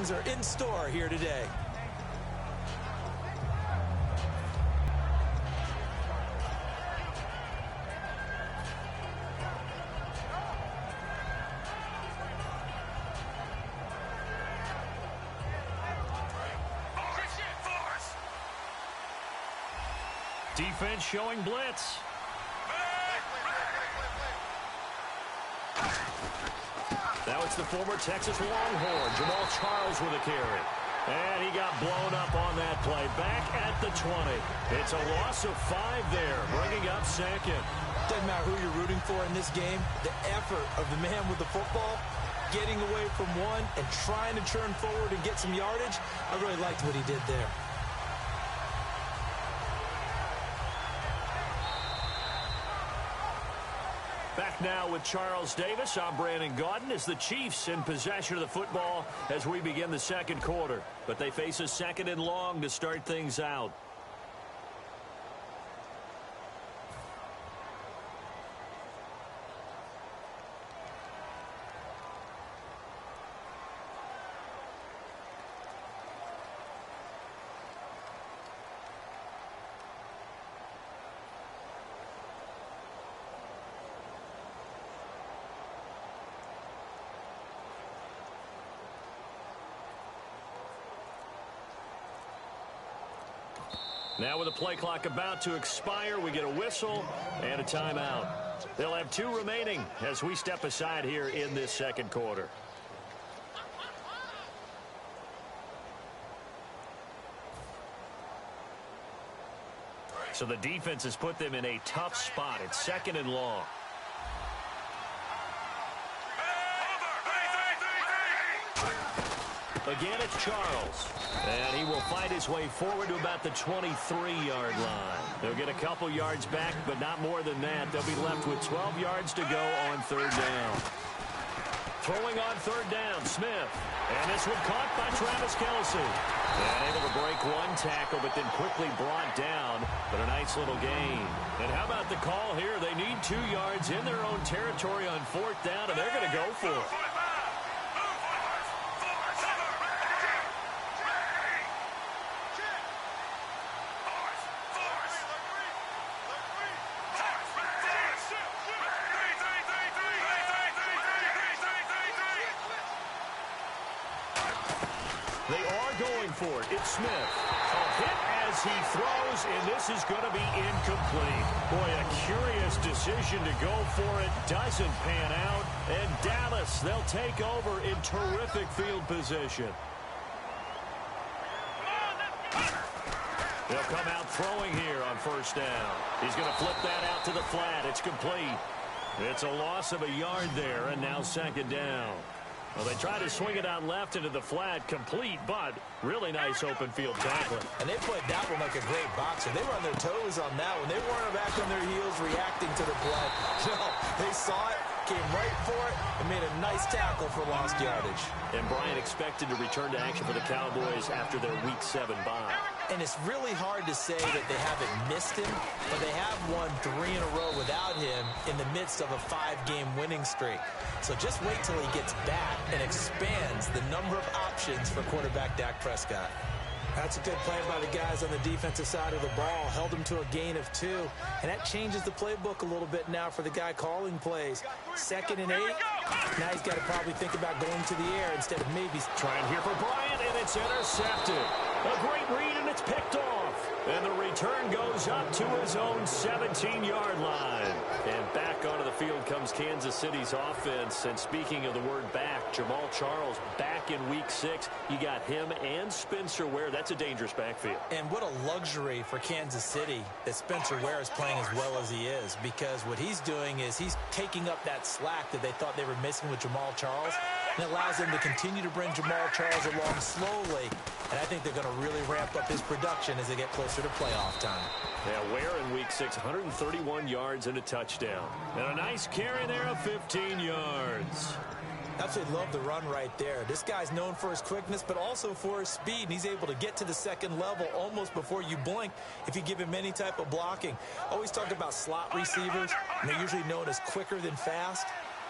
things are in store here today. Defense showing blitz. Now it's the former Texas Longhorn, Jamal Charles with a carry. And he got blown up on that play. Back at the 20. It's a loss of 5 there, bringing up second. Doesn't matter who you're rooting for in this game. The effort of the man with the football, getting away from one and trying to turn forward and get some yardage, I really liked what he did there. Back now with Charles Davis. I'm Brandon Gaudin as the Chiefs in possession of the football as we begin the second quarter. But they face a second and long to start things out. Now with the play clock about to expire, we get a whistle and a timeout. They'll have 2 remaining as we step aside here in this second quarter. So the defense has put them in a tough spot. It's second and long. Again, it's Charles. And he will fight his way forward to about the 23-yard line. They'll get a couple yards back, but not more than that. They'll be left with 12 yards to go on third down. Throwing on third down, Smith. And this one caught by Travis Kelce. And able to break one tackle, but then quickly brought down. But a nice little gain. And how about the call here? They need 2 yards in their own territory on fourth down, and they're going to go for it. For it. It's Smith. A hit as he throws, and this is going to be incomplete. Boy, a curious decision to go for it. Doesn't pan out. And Dallas, they'll take over in terrific field position. They'll come out throwing here on first down. He's going to flip that out to the flat. It's complete. It's a loss of a yard there, and now second down. Well, they try to swing it out left into the flat, complete, but really nice open field tackling. And they played that one like a great boxer. They were on their toes on that one. They weren't back on their heels reacting to the play. No, they saw it, came right for it, and made a nice tackle for lost yardage. And Bryant expected to return to action for the Cowboys after their Week 7 bye. And it's really hard to say that they haven't missed him, but they have won 3 in a row without him in the midst of a 5-game winning streak. So just wait till he gets back and expands the number of options for quarterback Dak Prescott. That's a good play by the guys on the defensive side of the ball. Held him to a gain of 2. And that changes the playbook a little bit now for the guy calling plays. 2nd and 8. Now he's got to probably think about going to the air instead of maybe trying here for Bryant, and it's intercepted. A great read, and it's picked off. And the return goes up to his own 17-yard line. And back onto the field comes Kansas City's offense. And speaking of the word back, Jamal Charles back in Week 6. You got him and Spencer Ware. That's a dangerous backfield. And what a luxury for Kansas City that Spencer Ware is playing as well as he is. Because what he's doing is he's taking up that slack that they thought they were missing with Jamal Charles. And it allows them to continue to bring Jamal Charles along slowly. And I think they're going to really ramp up his production as they get closer to playoff time. Yeah, Ware in Week 6, 131 yards and a touchdown. And a nice carry there of 15 yards. Absolutely love the run right there. This guy's known for his quickness, but also for his speed. And he's able to get to the second level almost before you blink if you give him any type of blocking. Always talk about slot receivers, and they're usually known as quicker than fast.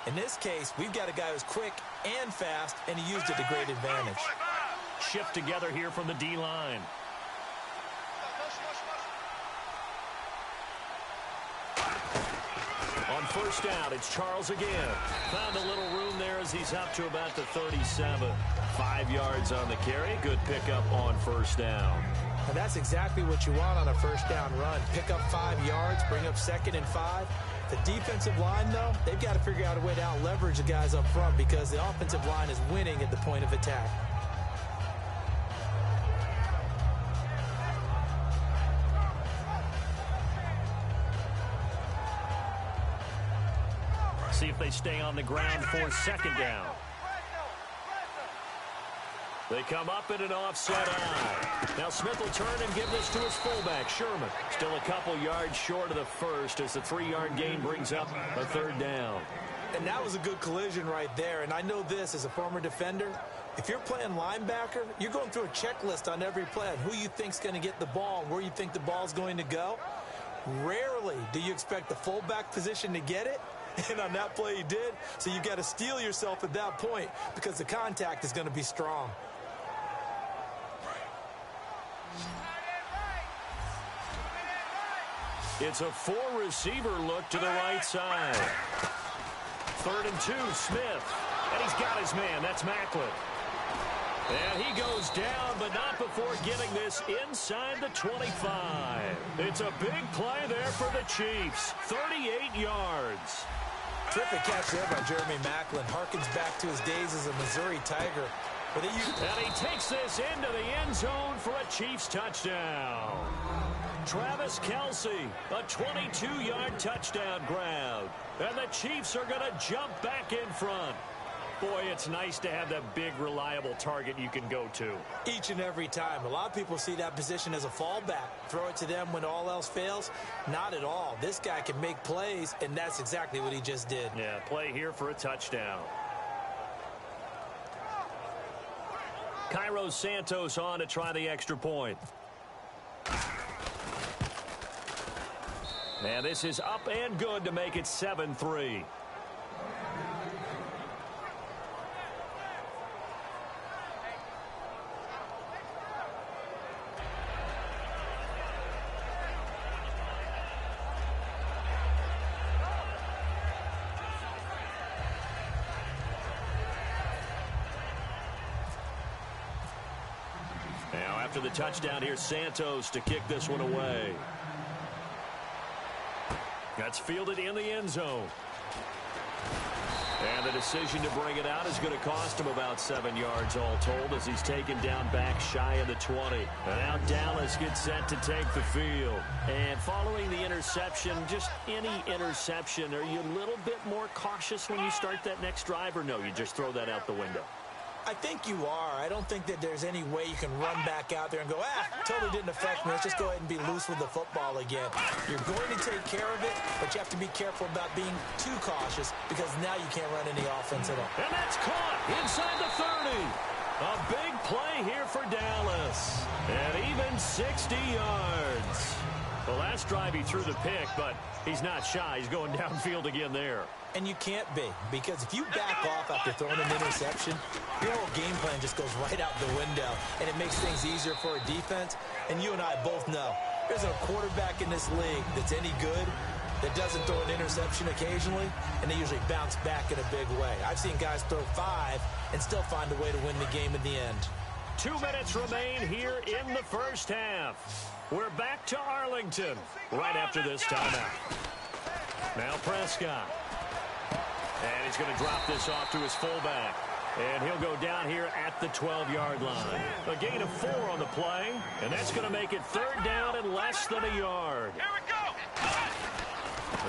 In this case, we've got a guy who's quick and fast, and he used it to great advantage. shift together here from the D-line. On first down, it's Charles again. Found a little room there as he's up to about the 37. 5 yards on the carry. Good pickup on first down. And that's exactly what you want on a first down run. Pick up 5 yards, bring up 2nd and 5. The defensive line, though, they've got to figure out a way to out-leverage the guys up front because the offensive line is winning at the point of attack. See if they stay on the ground for second down. They come up in an offset eye. Now Smith will turn and give this to his fullback, Sherman. Still a couple yards short of the first as the 3-yard gain brings up a third down. And that was a good collision right there. And I know this as a former defender. If you're playing linebacker, you're going through a checklist on every play on who you think's going to get the ball and where you think the ball's going to go. Rarely do you expect the fullback position to get it. And on that play he did. So you've got to steel yourself at that point because the contact is going to be strong. It's a 4-receiver look to the right side. 3rd and 2, Smith. And he's got his man. That's Macklin. And he goes down, but not before getting this inside the 25. It's a big play there for the Chiefs. 38 yards. Terrific catch there by Jeremy Macklin. Harkens back to his days as a Missouri Tiger. And he takes this into the end zone for a Chiefs touchdown. Travis Kelce, a 22-yard touchdown grab. And the Chiefs are going to jump back in front. Boy, it's nice to have that big, reliable target you can go to. Each and every time. A lot of people see that position as a fallback. Throw it to them when all else fails. Not at all. This guy can make plays, and that's exactly what he just did. Yeah, play here for a touchdown. Cairo Santos on to try the extra point. And this is up and good to make it 7-3. Now after the touchdown, here's Santos to kick this one away. That's fielded in the end zone. And the decision to bring it out is going to cost him about 7 yards all told as he's taken down back shy of the 20. And now Dallas gets set to take the field. And following the interception, just any interception, are you a little bit more cautious when you start that next drive, or no, you just throw that out the window? I think you are. I don't think that there's any way you can run back out there and go, totally didn't affect me. Let's just go ahead and be loose with the football again. You're going to take care of it, but you have to be careful about being too cautious because now you can't run any offense at all. And that's caught inside the 30. A big play here for Dallas. And even 60 yards. The last drive he threw the pick, but he's not shy. He's going downfield again there. And you can't be, because if you back off after throwing an interception, your whole game plan just goes right out the window, and it makes things easier for a defense. And you and I both know there's a quarterback in this league that's any good that doesn't throw an interception occasionally, and they usually bounce back in a big way. I've seen guys throw 5 and still find a way to win the game in the end. 2 minutes remain here in the first half. We're back to Arlington right after this timeout. Now Prescott. And he's going to drop this off to his fullback. And he'll go down here at the 12-yard line. A gain of 4 on the play. And that's going to make it 3rd down and less than a yard. Here we go.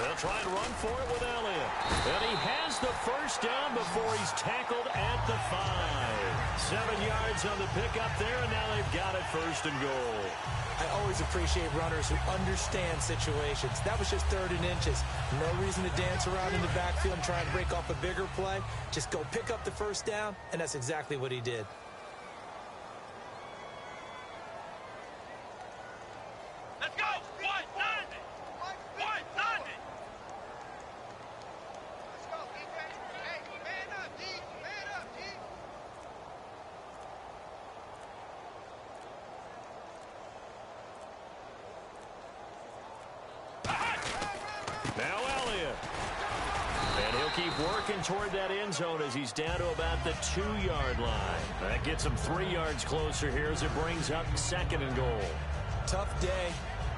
They'll try and run for it with Elliott. And he has the first down before he's tackled at the 5. 7 yards on the pickup there, and now they've got it 1st and goal. I always appreciate runners who understand situations. That was just 3rd and inches. No reason to dance around in the backfield and try and break off a bigger play. Just go pick up the first down, and that's exactly what he did. Let's go. 190. 190. Let's go, DJ. Hey, man up, D. Man up, D. keep working toward that end zone as he's down to about the 2-yard line. That gets him 3 yards closer here as it brings up 2nd and goal. Tough day,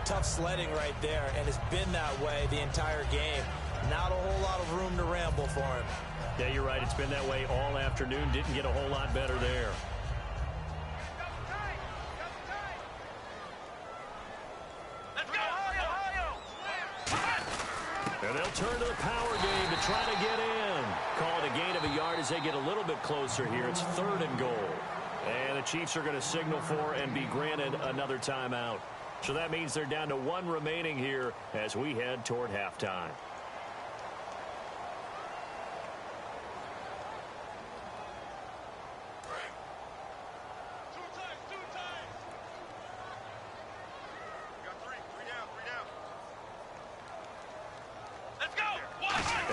tough sledding right there, and it's been that way the entire game. Not a whole lot of room to ramble for him. Yeah, you're right. It's been that way all afternoon. Didn't get a whole lot better there. And they'll turn to the power game to try to get in. Call it a gain of a yard as they get a little bit closer here. It's 3rd and goal. And the Chiefs are going to signal for and be granted another timeout. So that means they're down to 1 remaining here as we head toward halftime.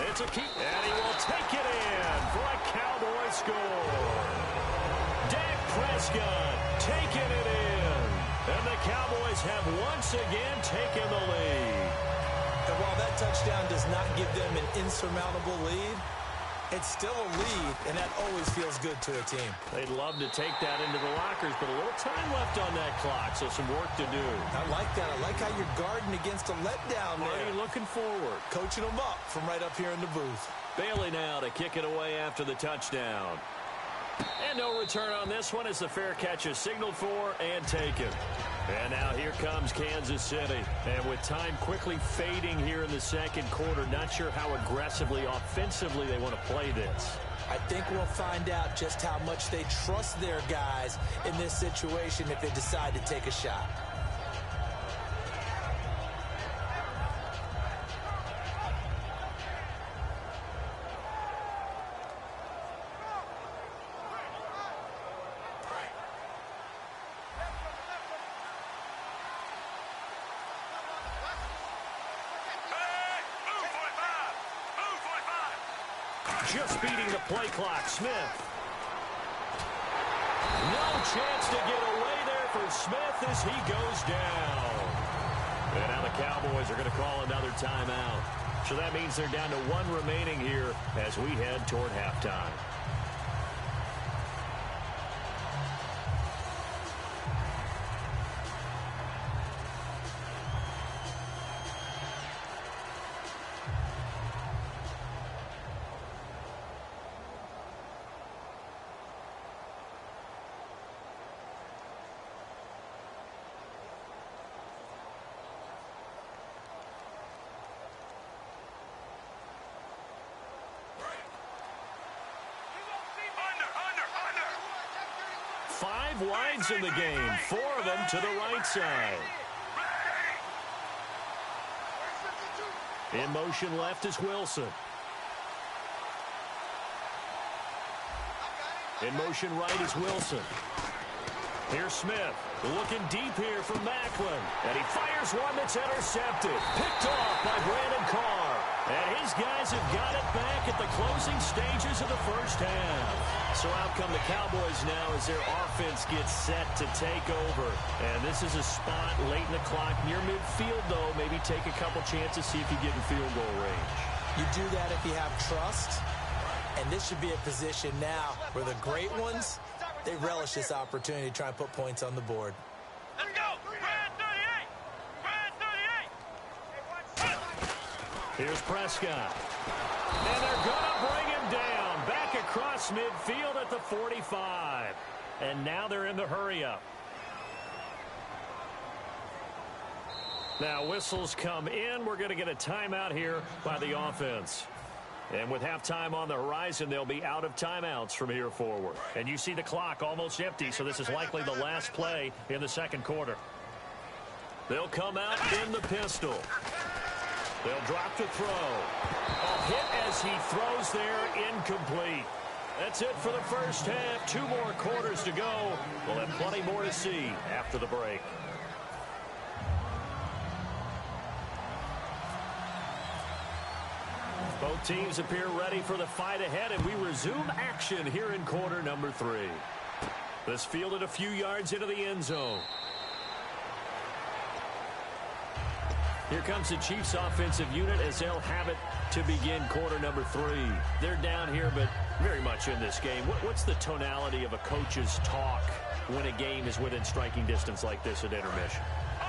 It's a keep, and he will take it in for a Cowboy score. Dak Prescott taking it in. And the Cowboys have once again taken the lead. And while that touchdown does not give them an insurmountable lead, it's still a lead, and that always feels good to a team. They'd love to take that into the lockers, but a little time left on that clock, so some work to do. I like that. I like how you're guarding against a letdown there. Marty looking forward. Coaching them up from right up here in the booth. Bailey now to kick it away after the touchdown. And no return on this one as the fair catch is signaled for and taken. And now here comes Kansas City. And with time quickly fading here in the 2nd quarter, not sure how aggressively, offensively they want to play this. I think we'll find out just how much they trust their guys in this situation if they decide to take a shot. Just beating the play clock, Smith. No chance to get away there for Smith as he goes down. And now the Cowboys are going to call another timeout. So that means they're down to 1 remaining here as we head toward halftime. Five wides in the game, 4 of them to the right side. In motion left is Wilson. In motion right is Wilson. Here's Smith. Looking deep here from Macklin. And he fires one that's intercepted. Picked off by Brandon Carr. And his guys have got it back at the closing stages of the first half. So out come the Cowboys now as their offense gets set to take over. And this is a spot late in the clock near midfield, though. Maybe take a couple chances, see if you get in field goal range. You do that if you have trust. And this should be a position now where the great ones, they relish this opportunity to try and put points on the board. Let's go! Brad 38! Brad 38! Here's Prescott. And they're going to bring him down. Back across midfield at the 45. And now they're in the hurry-up. Now whistles come in. We're going to get a timeout here by the offense. And with halftime on the horizon, they'll be out of timeouts from here forward. And you see the clock almost empty, so this is likely the last play in the second quarter. They'll come out in the pistol. They'll drop to throw. A hit as he throws there, incomplete. That's it for the first half. 2 more quarters to go. We'll have plenty more to see after the break. Both teams appear ready for the fight ahead, and we resume action here in quarter number 3. This fielded a few yards into the end zone. Here comes the Chiefs offensive unit as they'll have it to begin quarter number 3. They're down here, but very much in this game. What's the tonality of a coach's talk when a game is within striking distance like this at intermission?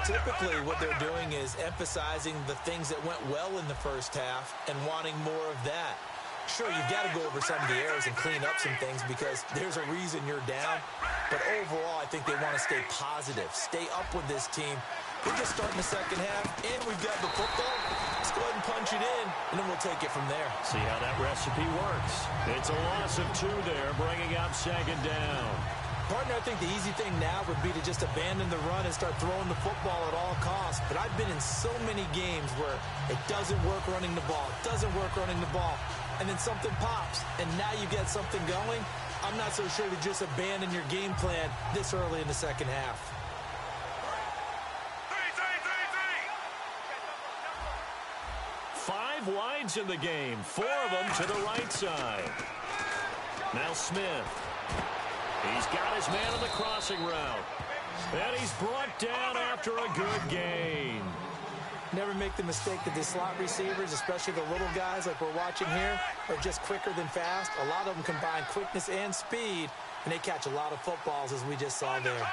Typically, what they're doing is emphasizing the things that went well in the first half and wanting more of that. Sure, you've got to go over some of the errors and clean up some things because there's a reason you're down. But overall, I think they want to stay positive, stay up with this team. We're just starting the second half, and we've got the football. Let's go ahead and punch it in, and then we'll take it from there. See how that recipe works. It's a loss of 2 there, bringing up second down. Partner, I think the easy thing now would be to just abandon the run and start throwing the football at all costs. But I've been in so many games where it doesn't work running the ball, and then something pops, and now you get something going. I'm not so sure to just abandon your game plan this early in the second half. 5 wides in the game, 4 of them to the right side. Now Smith. He's got his man on the crossing route. And he's brought down after a good gain. Never make the mistake that the slot receivers, especially the little guys like we're watching here, are just quicker than fast. A lot of them combine quickness and speed, and they catch a lot of footballs, as we just saw there.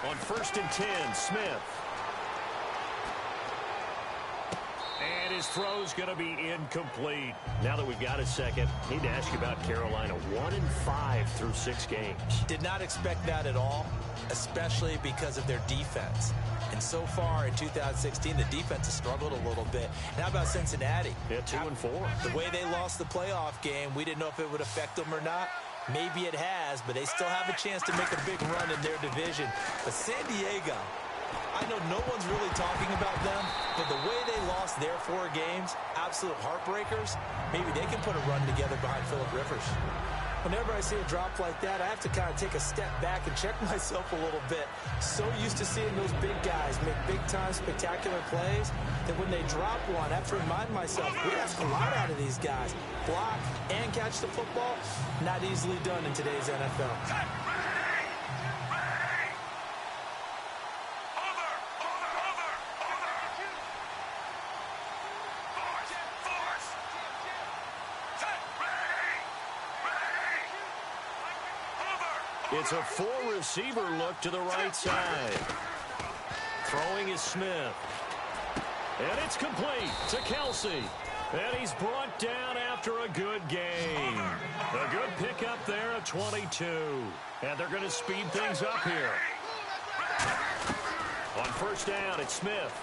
On 1st and 10, Smith. And his throw's going to be incomplete. Now that we've got a second, I need to ask you about Carolina. 1-5 through 6 games. Did not expect that at all, especially because of their defense. And so far in 2016, the defense has struggled a little bit. And how about Cincinnati? Yeah, 2-4. The way they lost the playoff game, we didn't know if it would affect them or not. Maybe it has, but they still have a chance to make a big run in their division. But San Diego, I know no one's really talking about them, but the way they lost their 4 games, absolute heartbreakers, maybe they can put a run together behind Phillip Rivers. Whenever I see a drop like that, I have to kind of take a step back and check myself a little bit. So used to seeing those big guys make big-time spectacular plays that when they drop one, I have to remind myself, we ask a lot out of these guys. Block and catch the football, not easily done in today's NFL. It's a 4-receiver look to the right side. Throwing is Smith. And it's complete to Kelsey. And he's brought down after a good gain. A good pickup there at 22. And they're going to speed things up here. On 1st down, it's Smith.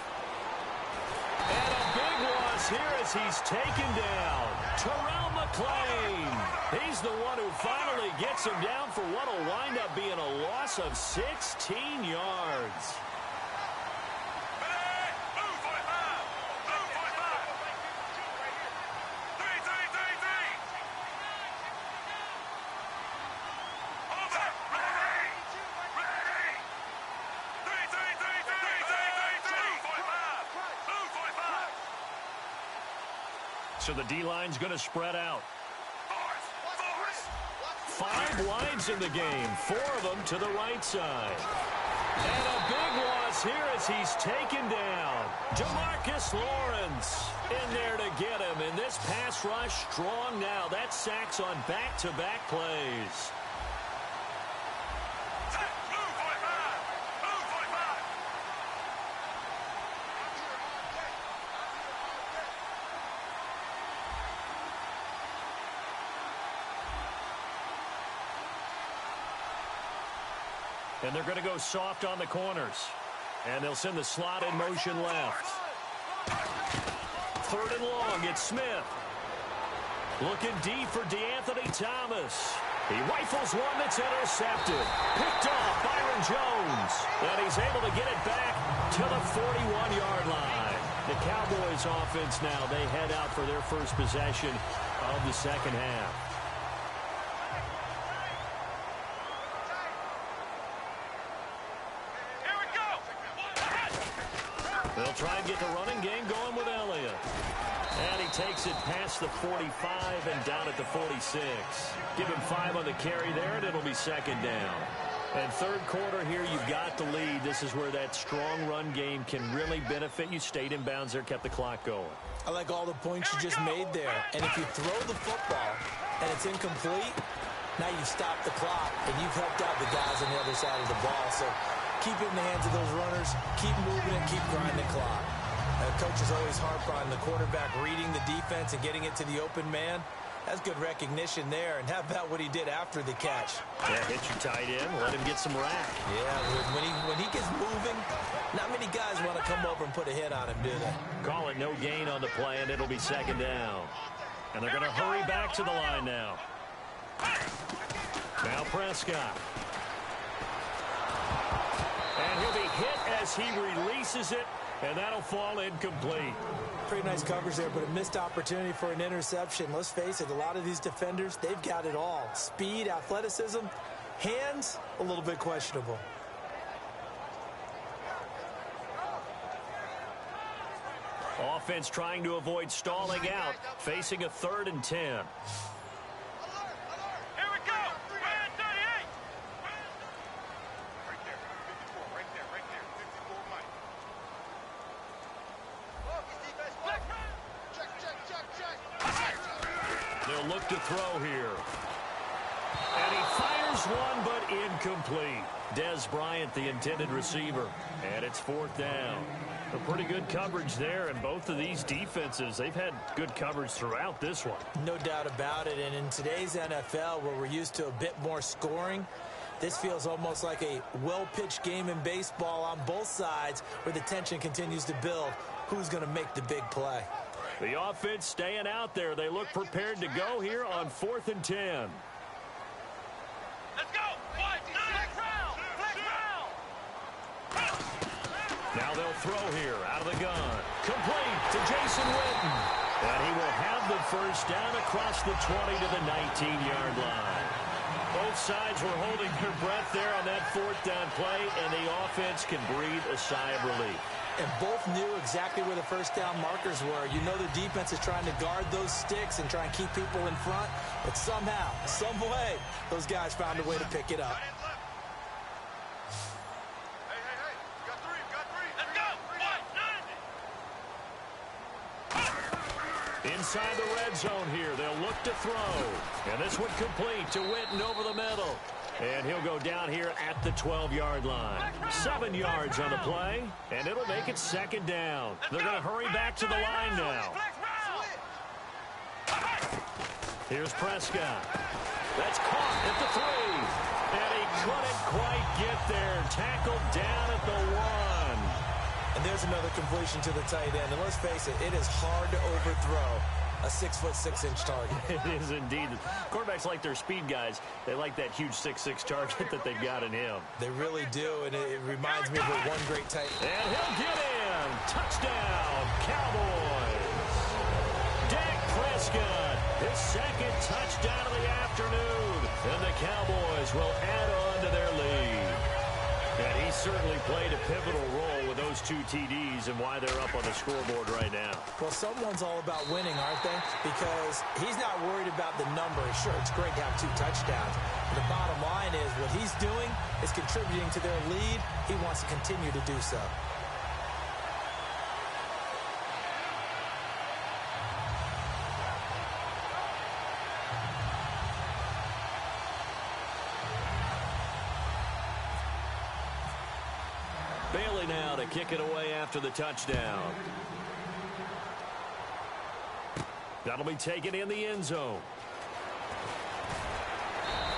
And a big loss here as he's taken down. Terrell McClain. He's the one who finally gets him down for what will wind up being a loss of 16 yards. So the D-line's going to spread out. 5 wides in the game, 4 of them to the right side. And a big loss here as he's taken down. Demarcus Lawrence in there to get him. And this pass rush strong now. That's sacks on back-to-back plays. And they're going to go soft on the corners. And they'll send the slot in motion left. 3rd and long, it's Smith. Looking deep for DeAnthony Thomas. He rifles one that's intercepted. Picked off Byron Jones. And he's able to get it back to the 41-yard line. The Cowboys offense now, they head out for their first possession of the second half. They'll try and get the running game going with Elliott. And he takes it past the 45 and down at the 46. Give him 5 on the carry there, and it'll be second down. And third quarter here, you've got the lead. This is where that strong run game can really benefit you. Stayed in bounds there, kept the clock going. I like all the points you just made there. And if you throw the football and it's incomplete, now you stop the clock and you've helped out the guys on the other side of the ball. So keep it in the hands of those runners, keep moving and keep grinding the clock. Coaches always harp on the quarterback reading the defense and getting it to the open man. That's good recognition there. And how about what he did after the catch? Yeah, hit your tight end, let him get some rack. Yeah, when he gets moving, not many guys want to come over and put a hit on him, do they? Call it no gain on the play, and it'll be second down. And they're going to hurry back to the line now. Now Prescott. And he'll be hit as he releases it, and that'll fall incomplete. Pretty nice coverage there, but a missed opportunity for an interception. Let's face it, a lot of these defenders, they've got it all. Speed, athleticism, hands, a little bit questionable. Offense trying to avoid stalling out, facing a 3rd and 10. Here we go. Brand 38. Right there. 54. Right there. 54 Mike. Check. They'll look to throw here. And he fires one, but incomplete. Des Bryant, the intended receiver. And it's 4th down. A pretty good coverage there, and both of these defenses, they've had good coverage throughout this one. No doubt about it, and in today's NFL, where we're used to a bit more scoring, this feels almost like a well-pitched game in baseball on both sides, where the tension continues to build. Who's going to make the big play? The offense staying out there. They look prepared to go here on 4th and 10. Let's go. One, flex round. Now they'll throw here out of the gun. Complete to Jason Witten. And he will have the first down across the 20 to the 19-yard line. Both sides were holding their breath there on that 4th down play, and the offense can breathe a sigh of relief. And both knew exactly where the first down markers were. You know the defense is trying to guard those sticks and try and keep people in front, but somehow, some way, those guys found a way to pick it up. Inside the red zone here, they'll look to throw. And this one complete to Witten over the middle. And he'll go down here at the 12-yard line. 7 yards on the play, and it'll make it second down. They're going to hurry back to the line now. Here's Prescott. That's caught at the 3. And he couldn't quite get there. Tackled down at the 1. And there's another completion to the tight end. And let's face it is hard to overthrow a 6'6" target. It is indeed. Quarterbacks like their speed guys. They like that huge 6'6" target that they've got in him. They really do, and it reminds me of one great tight end. And he'll get in. Touchdown, Cowboys. Dak Prescott, his second touchdown of the afternoon. And the Cowboys will add on to their lead. And he certainly played a pivotal role with those 2 TDs and why they're up on the scoreboard right now. Well, someone's all about winning, aren't they? Because he's not worried about the number. Sure, it's great to have 2 touchdowns. But the bottom line is what he's doing is contributing to their lead. He wants to continue to do so. Bailey now to kick it away after the touchdown. That'll be taken in the end zone.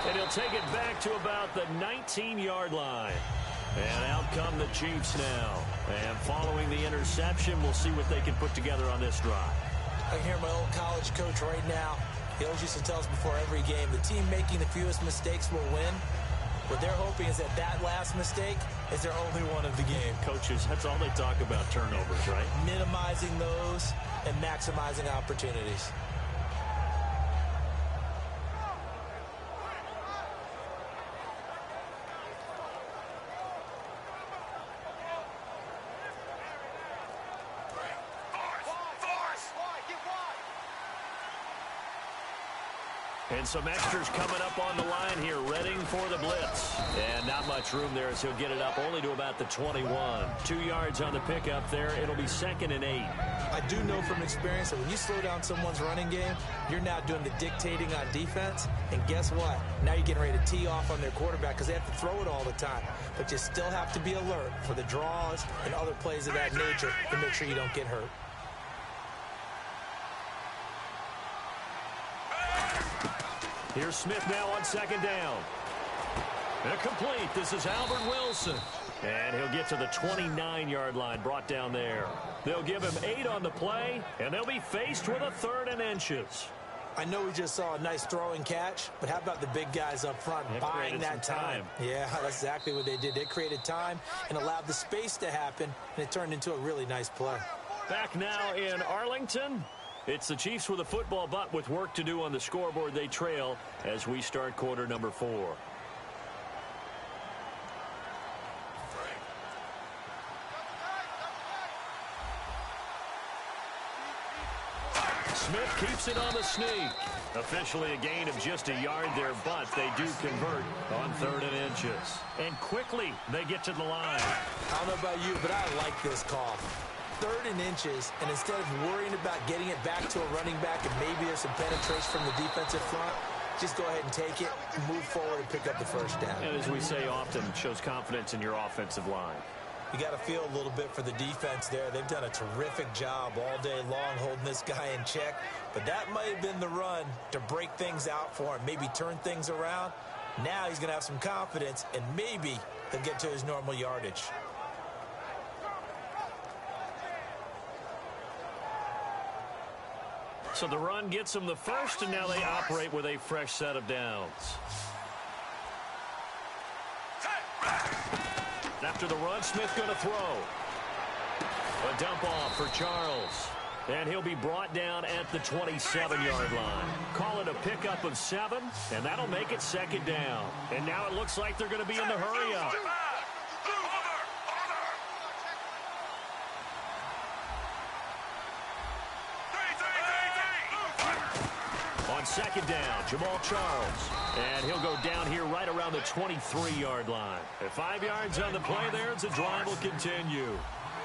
And he'll take it back to about the 19-yard line. And out come the Chiefs now. And following the interception, we'll see what they can put together on this drive. I can hear my old college coach right now. He always used to tell us before every game, the team making the fewest mistakes will win. What they're hoping is that last mistake is their only one of the game. Coaches, that's all they talk about, turnovers, right? Minimizing those and maximizing opportunities. And some extras coming up on the line here, readying for the blitz. And not much room there as he'll get it up only to about the 21. 2 yards on the pickup there. It'll be 2nd and 8. I do know from experience that when you slow down someone's running game, you're now doing the dictating on defense. And guess what? Now you're getting ready to tee off on their quarterback because they have to throw it all the time. But you still have to be alert for the draws and other plays of that nature to make sure you don't get hurt. Here's Smith now on 2nd down. Incomplete. This is Albert Wilson. And he'll get to the 29-yard line, brought down there. They'll give him 8 on the play, and they'll be faced with a 3rd and inches. I know we just saw a nice throwing catch, but how about the big guys up front buying that time? Yeah, that's exactly what they did. They created time and allowed the space to happen, and it turned into a really nice play. Back now in Arlington. It's the Chiefs with a football, but with work to do on the scoreboard. They trail as we start quarter number 4. Smith keeps it on the sneak. Officially a gain of just a yard there, but they do convert on 3rd and inches. And quickly they get to the line. I don't know about you, but I like this call. 3rd and inches, and instead of worrying about getting it back to a running back and maybe there's some penetration from the defensive front, just go ahead and take it, move forward, and pick up the 1st down. And as we say often, shows confidence in your offensive line. You got to feel a little bit for the defense there. They've done a terrific job all day long holding this guy in check, but that might have been the run to break things out for him, maybe turn things around. Now he's going to have some confidence, and maybe he'll get to his normal yardage. So the run gets them the 1st, and now they operate with a fresh set of downs. After the run, Smith going to throw. A dump off for Charles. And he'll be brought down at the 27-yard line. Call it a pickup of 7, and that'll make it 2nd down. And now it looks like they're going to be in the hurry-up. On 2nd down, Jamal Charles. And he'll go down here right around the 23-yard line. At 5 yards on the play there, the drive will continue.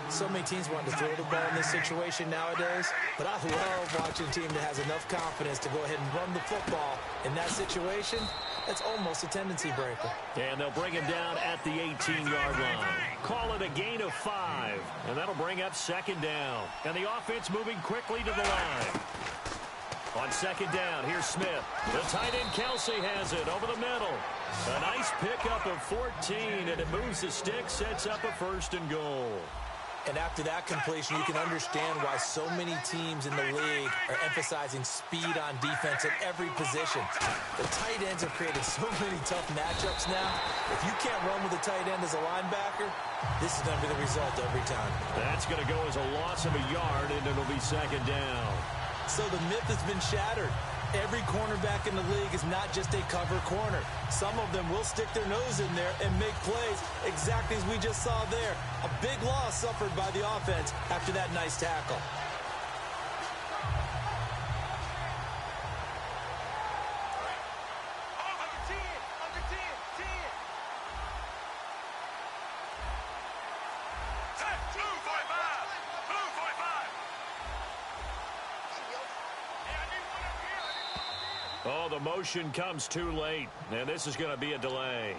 So many teams want to throw the ball in this situation nowadays, but I love watching a team that has enough confidence to go ahead and run the football in that situation. That's almost a tendency breaker. And they'll bring him down at the 18-yard line. Call it a gain of 5, and that'll bring up 2nd down. And the offense moving quickly to the line. On 2nd down, here's Smith. The tight end Kelsey has it over the middle. A nice pickup of 14, and it moves the stick, sets up a 1st and goal. And after that completion, you can understand why so many teams in the league are emphasizing speed on defense at every position. The tight ends have created so many tough matchups now. If you can't run with a tight end as a linebacker, this is going to be the result every time. That's going to go as a loss of a yard, and it'll be 2nd down. So the myth has been shattered. Every cornerback in the league is not just a cover corner. Some of them will stick their nose in there and make plays exactly as we just saw there. A big loss suffered by the offense after that nice tackle. Oh, the motion comes too late, and this is going to be a delay.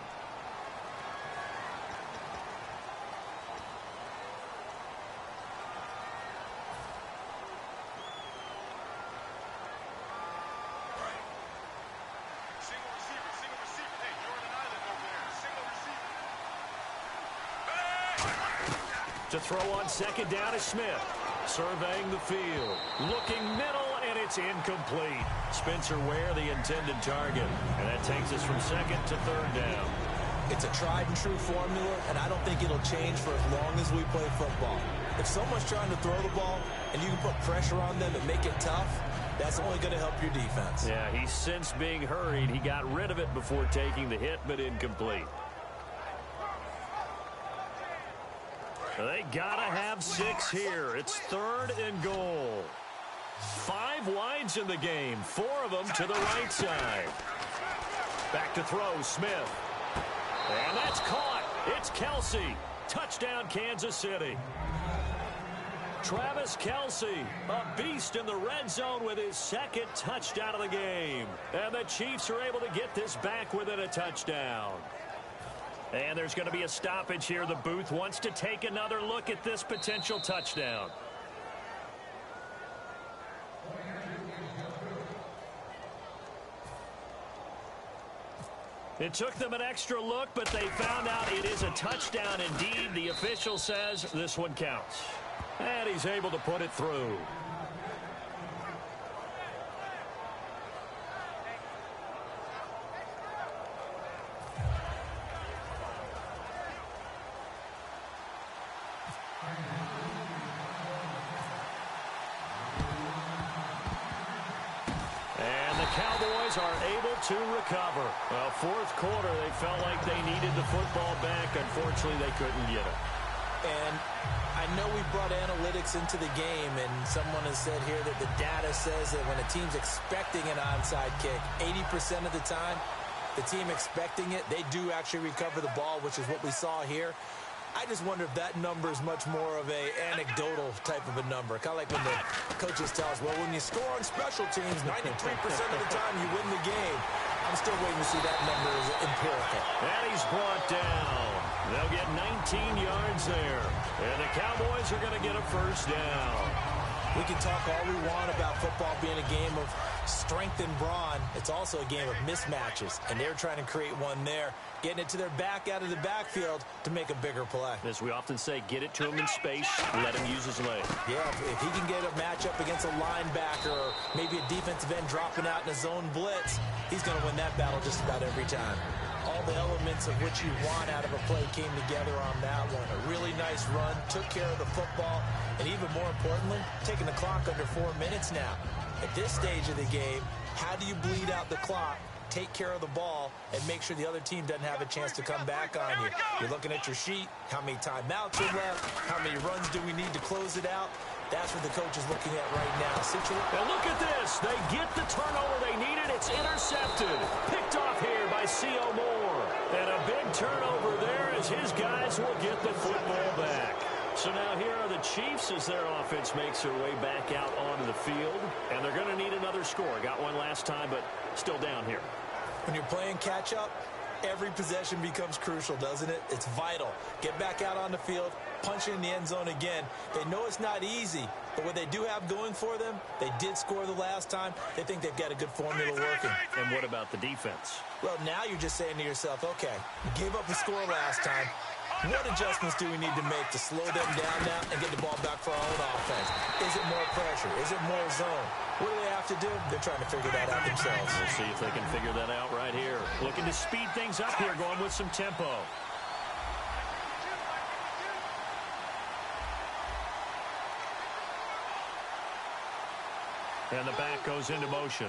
Single receiver. Hey, Jordan Island over there. Single receiver. To throw on 2nd down is Smith. Surveying the field. Looking middle, and it's incomplete. Spencer Ware, the intended target. And that takes us from 2nd to 3rd down. It's a tried and true formula, and I don't think it'll change for as long as we play football. If someone's trying to throw the ball and you can put pressure on them and make it tough, that's only going to help your defense. Yeah, he's since being hurried. He got rid of it before taking the hit, but incomplete. They got to have 6 here. It's 3rd and goal. 5 wides in the game, 4 of them to the right side. Back to throw, Smith. And that's caught. It's Kelsey. Touchdown, Kansas City. Travis Kelsey, a beast in the red zone with his 2nd touchdown of the game. And the Chiefs are able to get this back within a touchdown. And there's going to be a stoppage here. The booth wants to take another look at this potential touchdown. It took them an extra look, but they found out it is a touchdown indeed. The official says this one counts. And he's able to put it through. Cowboys are able to recover. Well, 4th quarter, they felt like they needed the football back. Unfortunately, they couldn't get it. And I know we brought analytics into the game, and someone has said here that the data says that when a team's expecting an onside kick, 80% of the time, the team expecting it, they do actually recover the ball, which is what we saw here. I just wonder if that number is much more of a anecdotal type of a number. Kind of like when the coaches tell us, well, when you score on special teams, 93% of the time you win the game. I'm still waiting to see that number is empirical. And he's brought down. They'll get 19 yards there. And the Cowboys are going to get a 1st down. We can talk all we want about football being a game of strength and brawn. It's also a game of mismatches, and they're trying to create one there, getting it to their back out of the backfield to make a bigger play. As we often say, get it to him in space, let him use his leg. Yeah, if he can get a matchup against a linebacker or maybe a defensive end dropping out in a zone blitz, he's going to win that battle just about every time. All the elements of what you want out of a play came together on that one. A really nice run, took care of the football, and even more importantly, taking the clock under 4 minutes now. At this stage of the game, how do you bleed out the clock, take care of the ball, and make sure the other team doesn't have a chance to come back on you? You're looking at your sheet, how many timeouts are left, how many runs do we need to close it out? That's what the coach is looking at right now. And look at this. They get the turnover they needed. It's intercepted. Picked off here by C.O. Moore. And a big turnover there as his guys will get the football back. So now here are the Chiefs as their offense makes their way back out onto the field. And they're going to need another score. Got one last time, but still down here. When you're playing catch-up, every possession becomes crucial, doesn't it? It's vital. Get back out on the field, punch it in the end zone again. They know it's not easy, but what they do have going for them, they did score the last time. They think they've got a good formula working. And what about the defense? Well, now you're just saying to yourself, okay, we gave up a score last time. What adjustments do we need to make to slow them down now and get the ball back for our own offense? Is it more pressure? Is it more zone? What do they have to do? They're trying to figure that out themselves. We'll see if they can figure that out right here. Looking to speed things up here, going with some tempo. And the back goes into motion.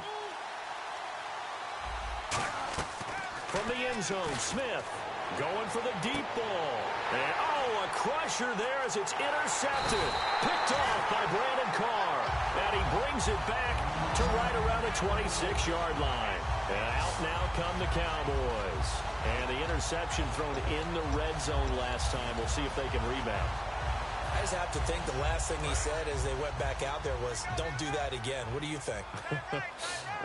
From the end zone, Smith going for the deep ball. And, a crusher there as it's intercepted. Picked off by Brandon Carr. And he brings it back to right around the 26-yard line. And out now come the Cowboys. And the interception thrown in the red zone last time. We'll see if they can rebound. I just have to think the last thing he said as they went back out there was, don't do that again. What do you think?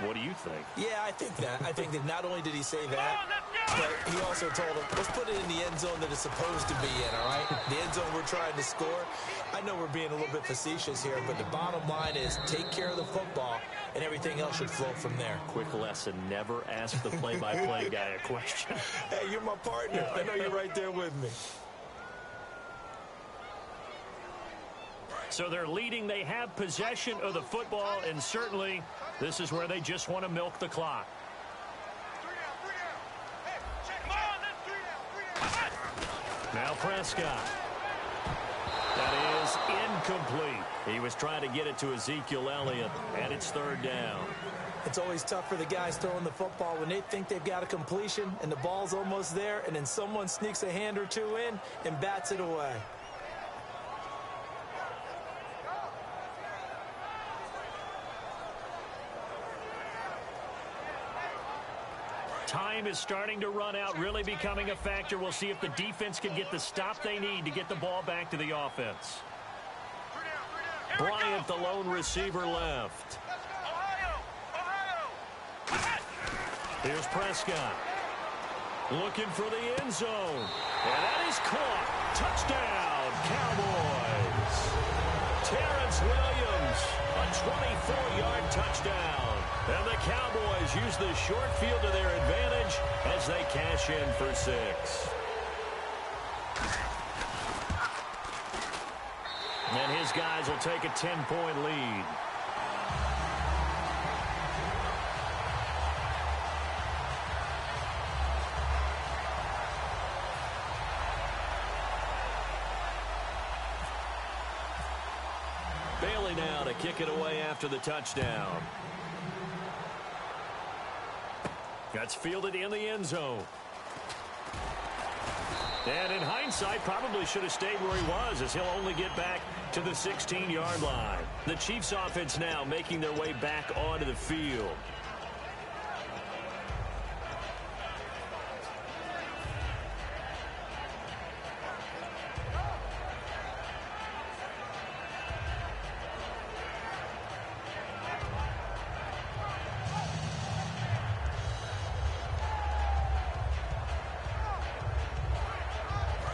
What do you think? Yeah, I think that. I think that not only did he say that, but he also told him, let's put it in the end zone that it's supposed to be in, all right? The end zone we're trying to score. I know we're being a little bit facetious here, but the bottom line is take care of the football, and everything else should flow from there. Quick lesson, never ask the play-by-play guy a question. Hey, you're my partner. I know you're right there with me. So they're leading. They have possession of the football, and certainly this is where they just want to milk the clock. Now Prescott. That is incomplete. He was trying to get it to Ezekiel Elliott, and it's 3rd down. It's always tough for the guys throwing the football when they think they've got a completion and the ball's almost there, and then someone sneaks a hand or two in and bats it away. time is starting to run out, really becoming a factor. We'll see if the defense can get the stop they need to get the ball back to the offense. Bryant, the lone receiver, left. Here's Prescott. Looking for the end zone. And that is caught. Touchdown, Cowboys. Terrence Williams, a 24-yard touchdown. And the Cowboys use the short field to their advantage as they cash in for 6. And his guys will take a 10-point lead. Bailey now to kick it away after the touchdown. That's fielded in the end zone. And in hindsight, probably should have stayed where he was, as he'll only get back to the 16-yard line. The Chiefs offense now making their way back onto the field.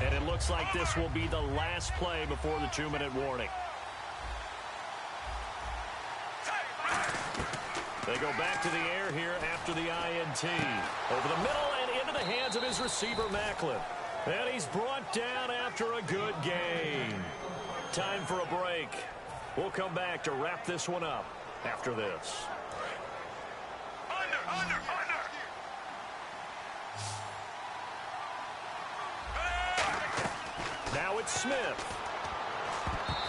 And it looks like this will be the last play before the 2-minute warning. They go back to the air here after the INT. Over the middle and into the hands of his receiver, Macklin. And he's brought down after a good gain. Time for a break. We'll come back to wrap this one up after this. Under. Now it's Smith.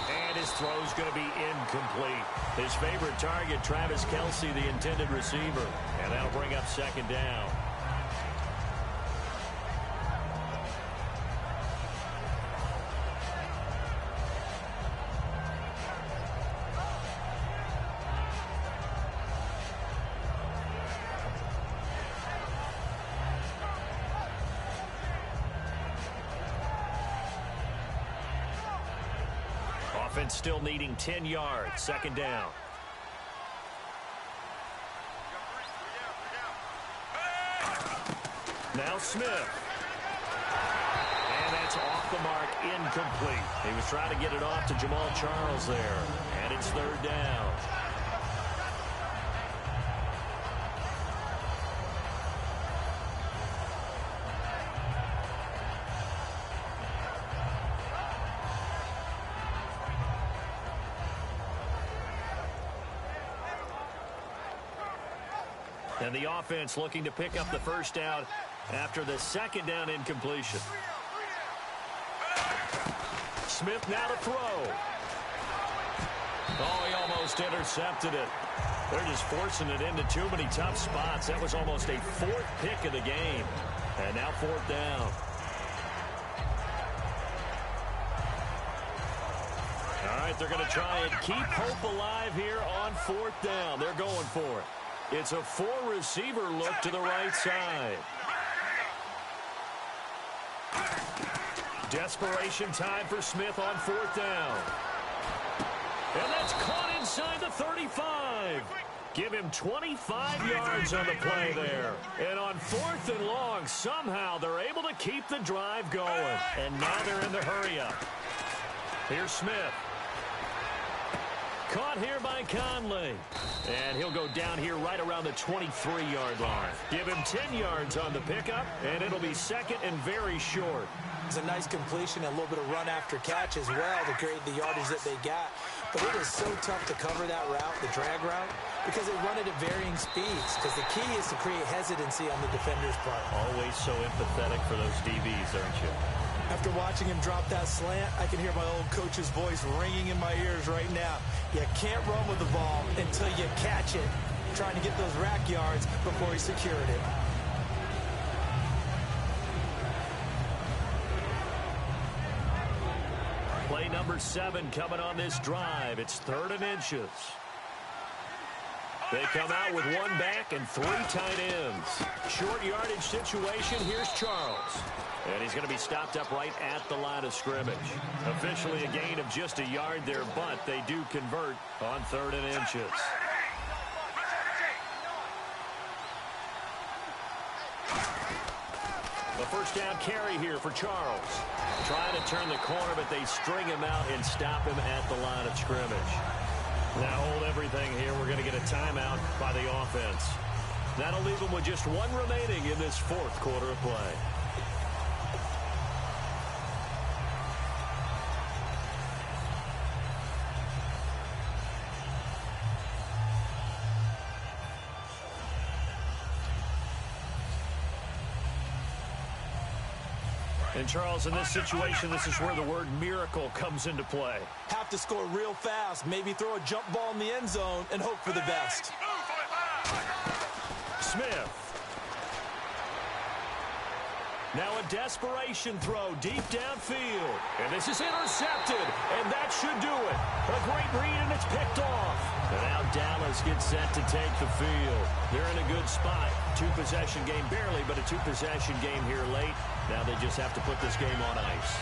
And his throw's going to be incomplete. His favorite target, Travis Kelce, the intended receiver. And that'll bring up second down. Offense still needing 10 yards. Second down. Now Smith. And that's off the mark, incomplete. He was trying to get it off to Jamal Charles there. And it's third down. And the offense looking to pick up the first down after the second down incompletion. Smith now to throw. Oh, he almost intercepted it. They're just forcing it into too many tough spots. That was almost a fourth pick of the game. And now fourth down. All right, they're going to try and keep hope alive here on fourth down. They're going for it. It's a four-receiver look to the right side. Desperation time for Smith on fourth down. And that's caught inside the 35. Give him 25 yards on the play there. And on fourth and long, somehow they're able to keep the drive going. And now they're in the hurry-up. Here's Smith. Caught here by Conley. And he'll go down here right around the 23-yard line. Give him 10 yards on the pickup, and it'll be second and very short. It's a nice completion and a little bit of run after catch as well to create the yardage that they got. But it is so tough to cover that route, the drag route, because they run it at varying speeds. Because the key is to create hesitancy on the defender's part. Always so empathetic for those DBs, aren't you? After watching him drop that slant, I can hear my old coach's voice ringing in my ears right now. You can't run with the ball until you catch it. Trying to get those rack yards before he secured it. Play number 7 coming on this drive. It's 3rd and inches. They come out with one back and 3 tight ends. Short yardage situation. Here's Charles. And he's going to be stopped up right at the line of scrimmage. Officially a gain of just a yard there, but they do convert on 3rd and inches. The first down carry here for Charles. Trying to turn the corner, but they string him out and stop him at the line of scrimmage. Now hold everything here. We're going to get a timeout by the offense. That'll leave them with just 1 remaining in this 4th quarter of play. And, Charles, in this situation, this is where the word miracle comes into play. Have to score real fast, maybe throw a jump ball in the end zone and hope for the best. Smith. Now a desperation throw deep downfield. And this is intercepted, and that should do it. A great read, and it's picked off. And now Dallas gets set to take the field. They're in a good spot. 2-possession game, barely, but a 2-possession game here late. Now they just have to put this game on ice.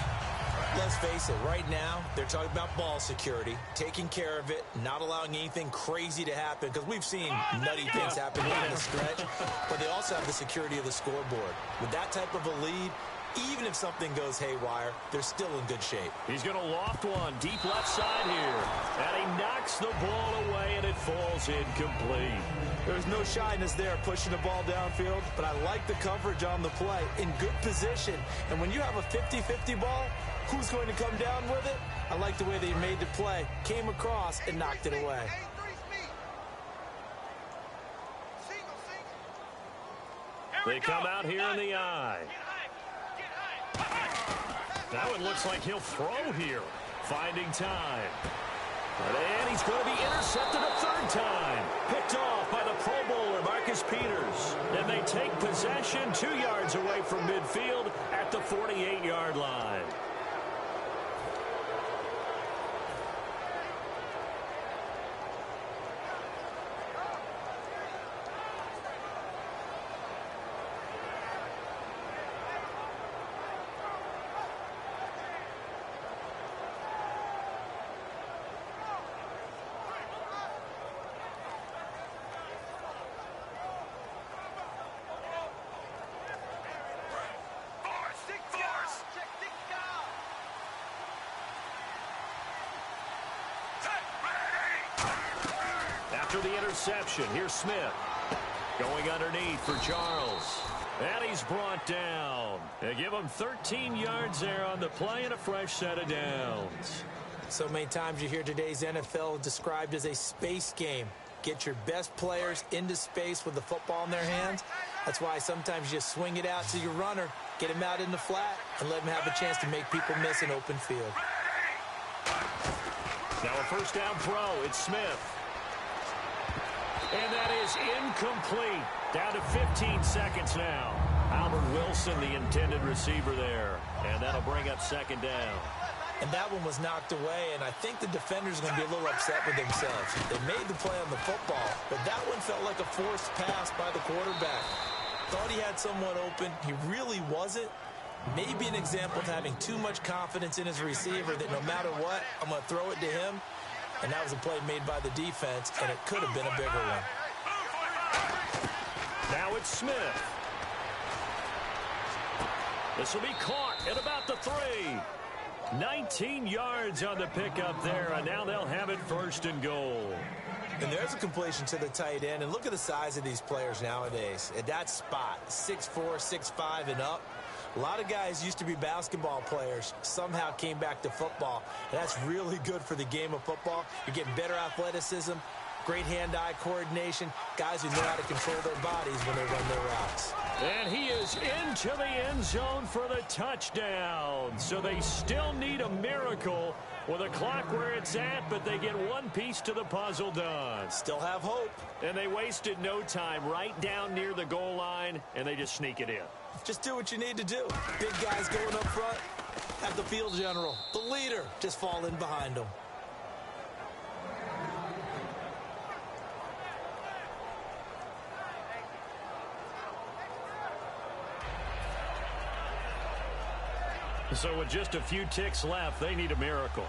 Let's face it, right now, they're talking about ball security, taking care of it, not allowing anything crazy to happen, because we've seen nutty things happen in the stretch, but they also have the security of the scoreboard. With that type of a lead, even if something goes haywire, they're still in good shape. He's going to loft one deep left side here, and he knocks the ball away, and it falls incomplete. There's no shyness there pushing the ball downfield, but I like the coverage on the play, in good position. And when you have a 50-50 ball, who's going to come down with it? I like the way they made the play, came across, and knocked it away. They come out here in the eye. That one looks like he'll throw here. Finding time. And he's going to be intercepted a 3rd time. Picked off by the Pro Bowler, Marcus Peters. And they take possession 2 yards away from midfield at the 48-yard line. After the interception, here's Smith. Going underneath for Charles. And he's brought down. They give him 13 yards there on the play and a fresh set of downs. So many times you hear today's NFL described as a space game. Get your best players into space with the football in their hands. That's why sometimes you swing it out to your runner, get him out in the flat, and let him have a chance to make people miss an open field. Now a first down throw. It's Smith. And that is incomplete. Down to 15 seconds now. Albert Wilson, the intended receiver there. And that'll bring up 2nd down. And that one was knocked away, and I think the defenders are going to be a little upset with themselves. They made the play on the football, but that one felt like a forced pass by the quarterback. Thought he had someone open. He really wasn't. Maybe an example of having too much confidence in his receiver that no matter what, I'm going to throw it to him. And that was a play made by the defense, and it could have been a bigger one. Now it's Smith. This will be caught at about the 3. 19 yards on the pickup there, and now they'll have it 1st and goal. And there's a completion to the tight end, and look at the size of these players nowadays. At that spot, 6'4", 6'5", and up. A lot of guys used to be basketball players, somehow came back to football. And that's really good for the game of football. You're getting better athleticism, great hand-eye coordination, guys who know how to control their bodies when they run their routes. And he is into the end zone for the touchdown. So they still need a miracle with a clock where it's at, but they get one piece to the puzzle done. Still have hope. And they wasted no time right down near the goal line, and they just sneak it in. Just do what you need to do. Big guys going up front. Have the field general, the leader, just fall in behind them. So with just a few ticks left, they need a miracle.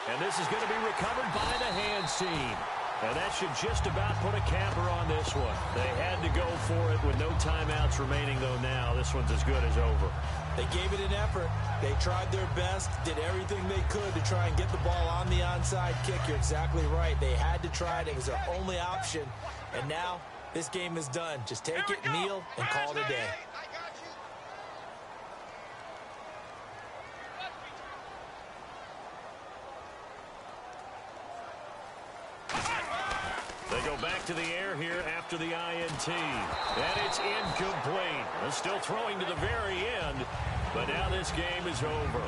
And this is going to be recovered by the hands team. And that should just about put a capper on this one. They had to go for it with no timeouts remaining, though now this one's as good as over. They gave it an effort. They tried their best, did everything they could to try and get the ball on the onside kick. You're exactly right. They had to try it. It was their only option. And now this game is done. Just take it, kneel, and call it a day. They go back to the air here after the INT. And it's incomplete. They're still throwing to the very end, but now this game is over.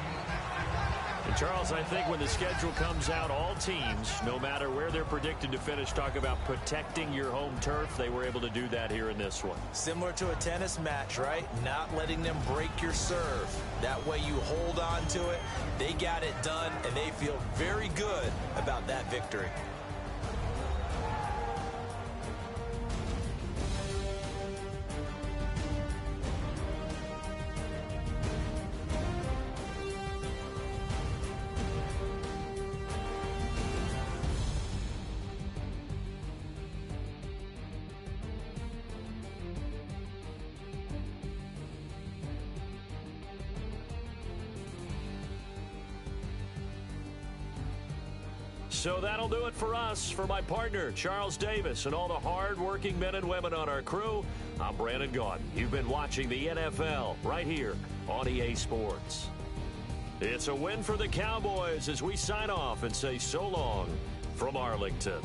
And Charles, I think when the schedule comes out, all teams, no matter where they're predicted to finish, talk about protecting your home turf. They were able to do that here in this one. Similar to a tennis match, right? Not letting them break your serve. That way you hold on to it. They got it done, and they feel very good about that victory. So that'll do it for us. For my partner, Charles Davis, and all the hard-working men and women on our crew, I'm Brandon Gaudin. You've been watching the NFL right here on EA Sports. It's a win for the Cowboys as we sign off and say so long from Arlington.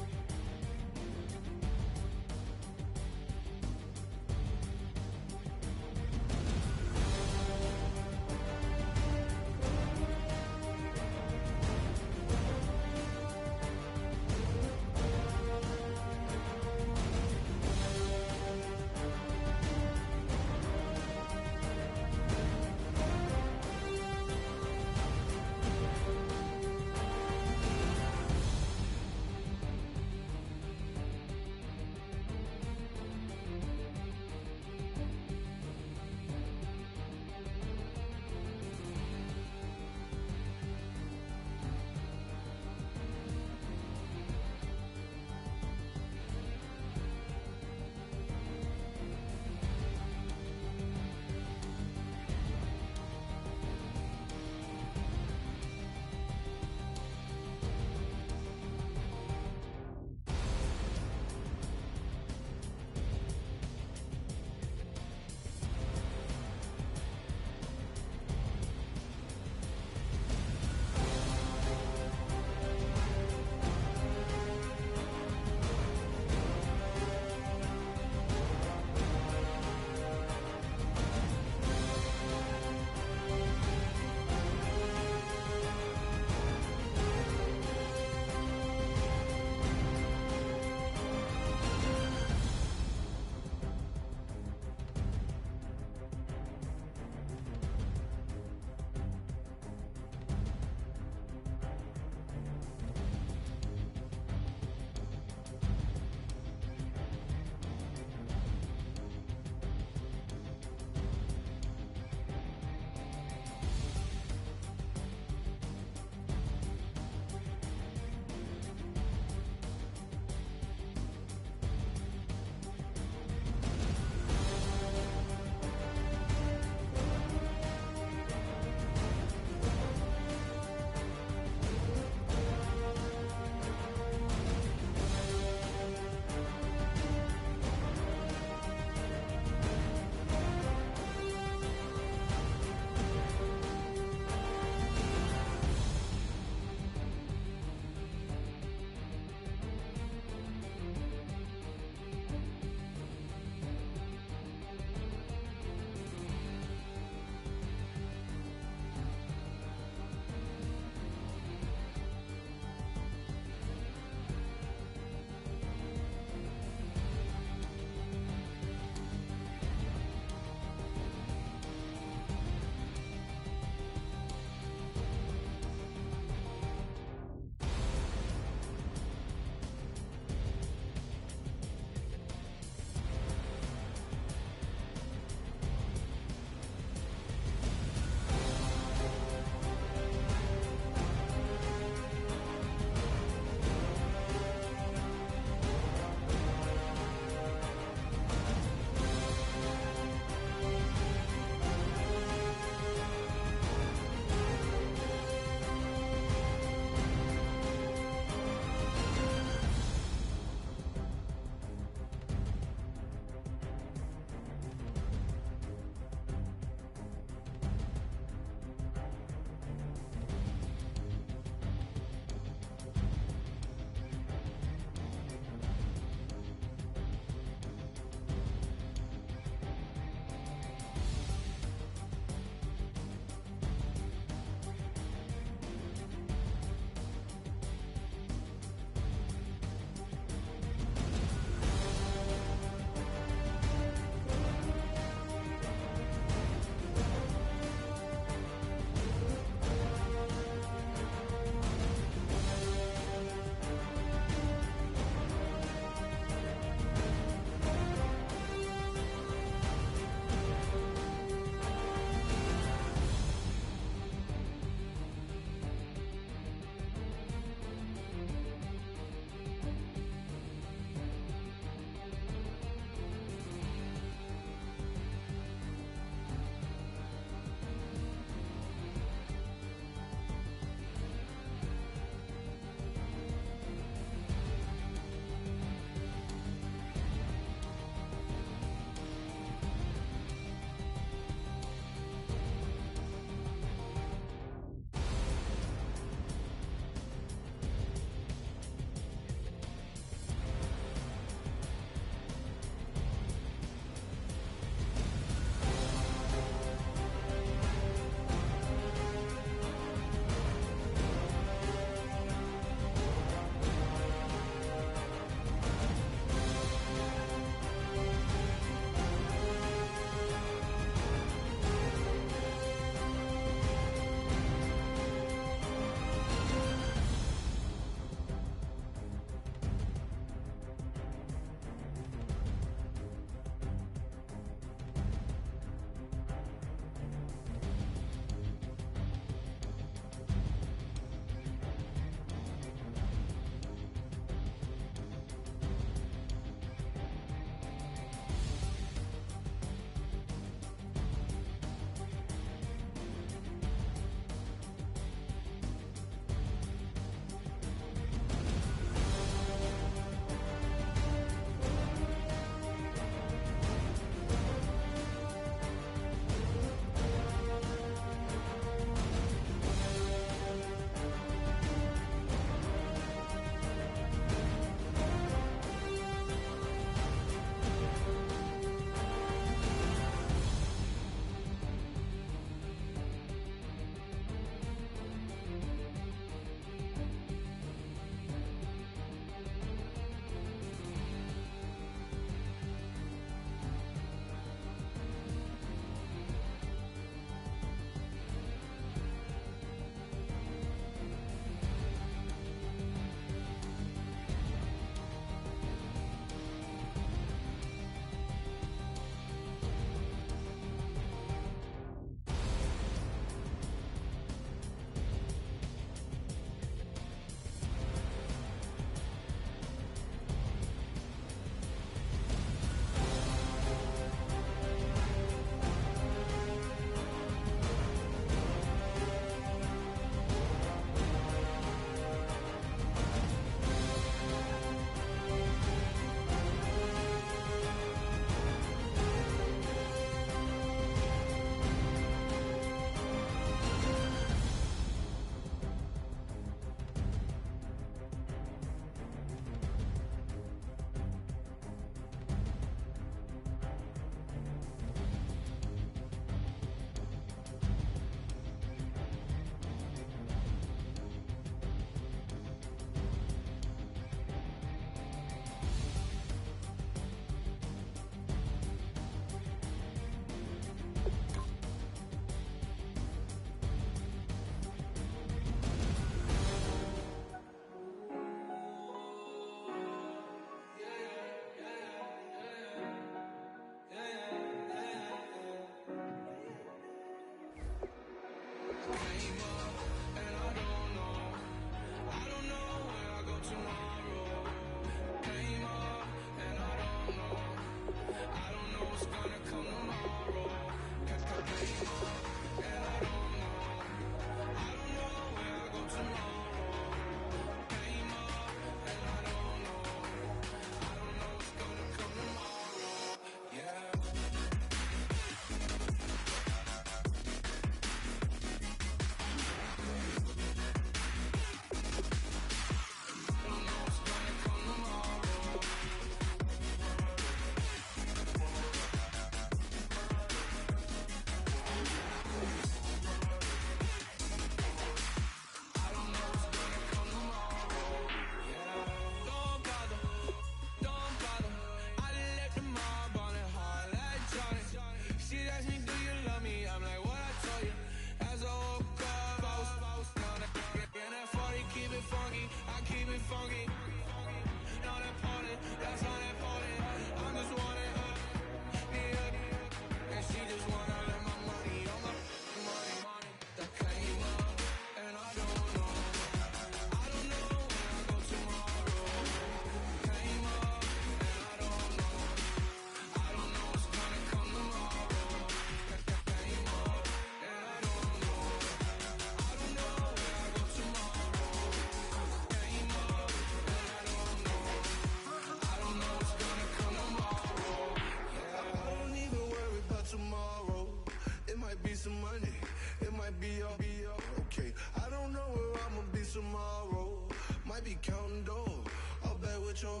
might be counting dough. I'll bet with your.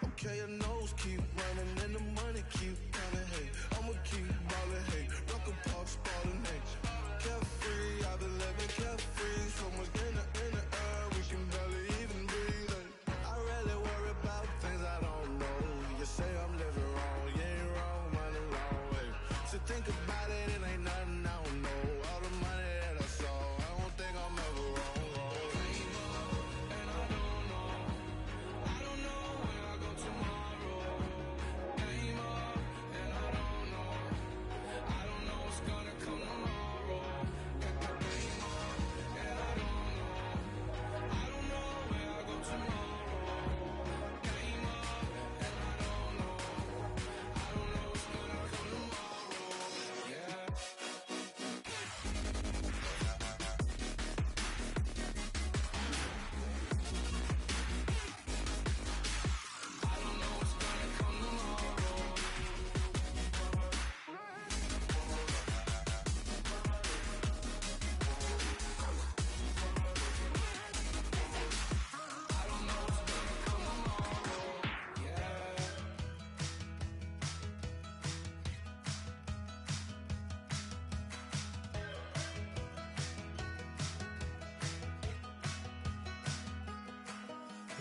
Okay, your nose keep running and the money keep coming. Hey, I'ma keep ballin'. Hey, rock a park, spallin'. Hey, carefree, I've been living carefree. So much in the air, we can barely even breathe. Hey, I really worry about things I don't know. You say I'm living wrong, you ain't wrong, man, alone. Hey, so think about it, it ain't nothing I don't know. All the money that I saw, I don't think I'm ever wrong.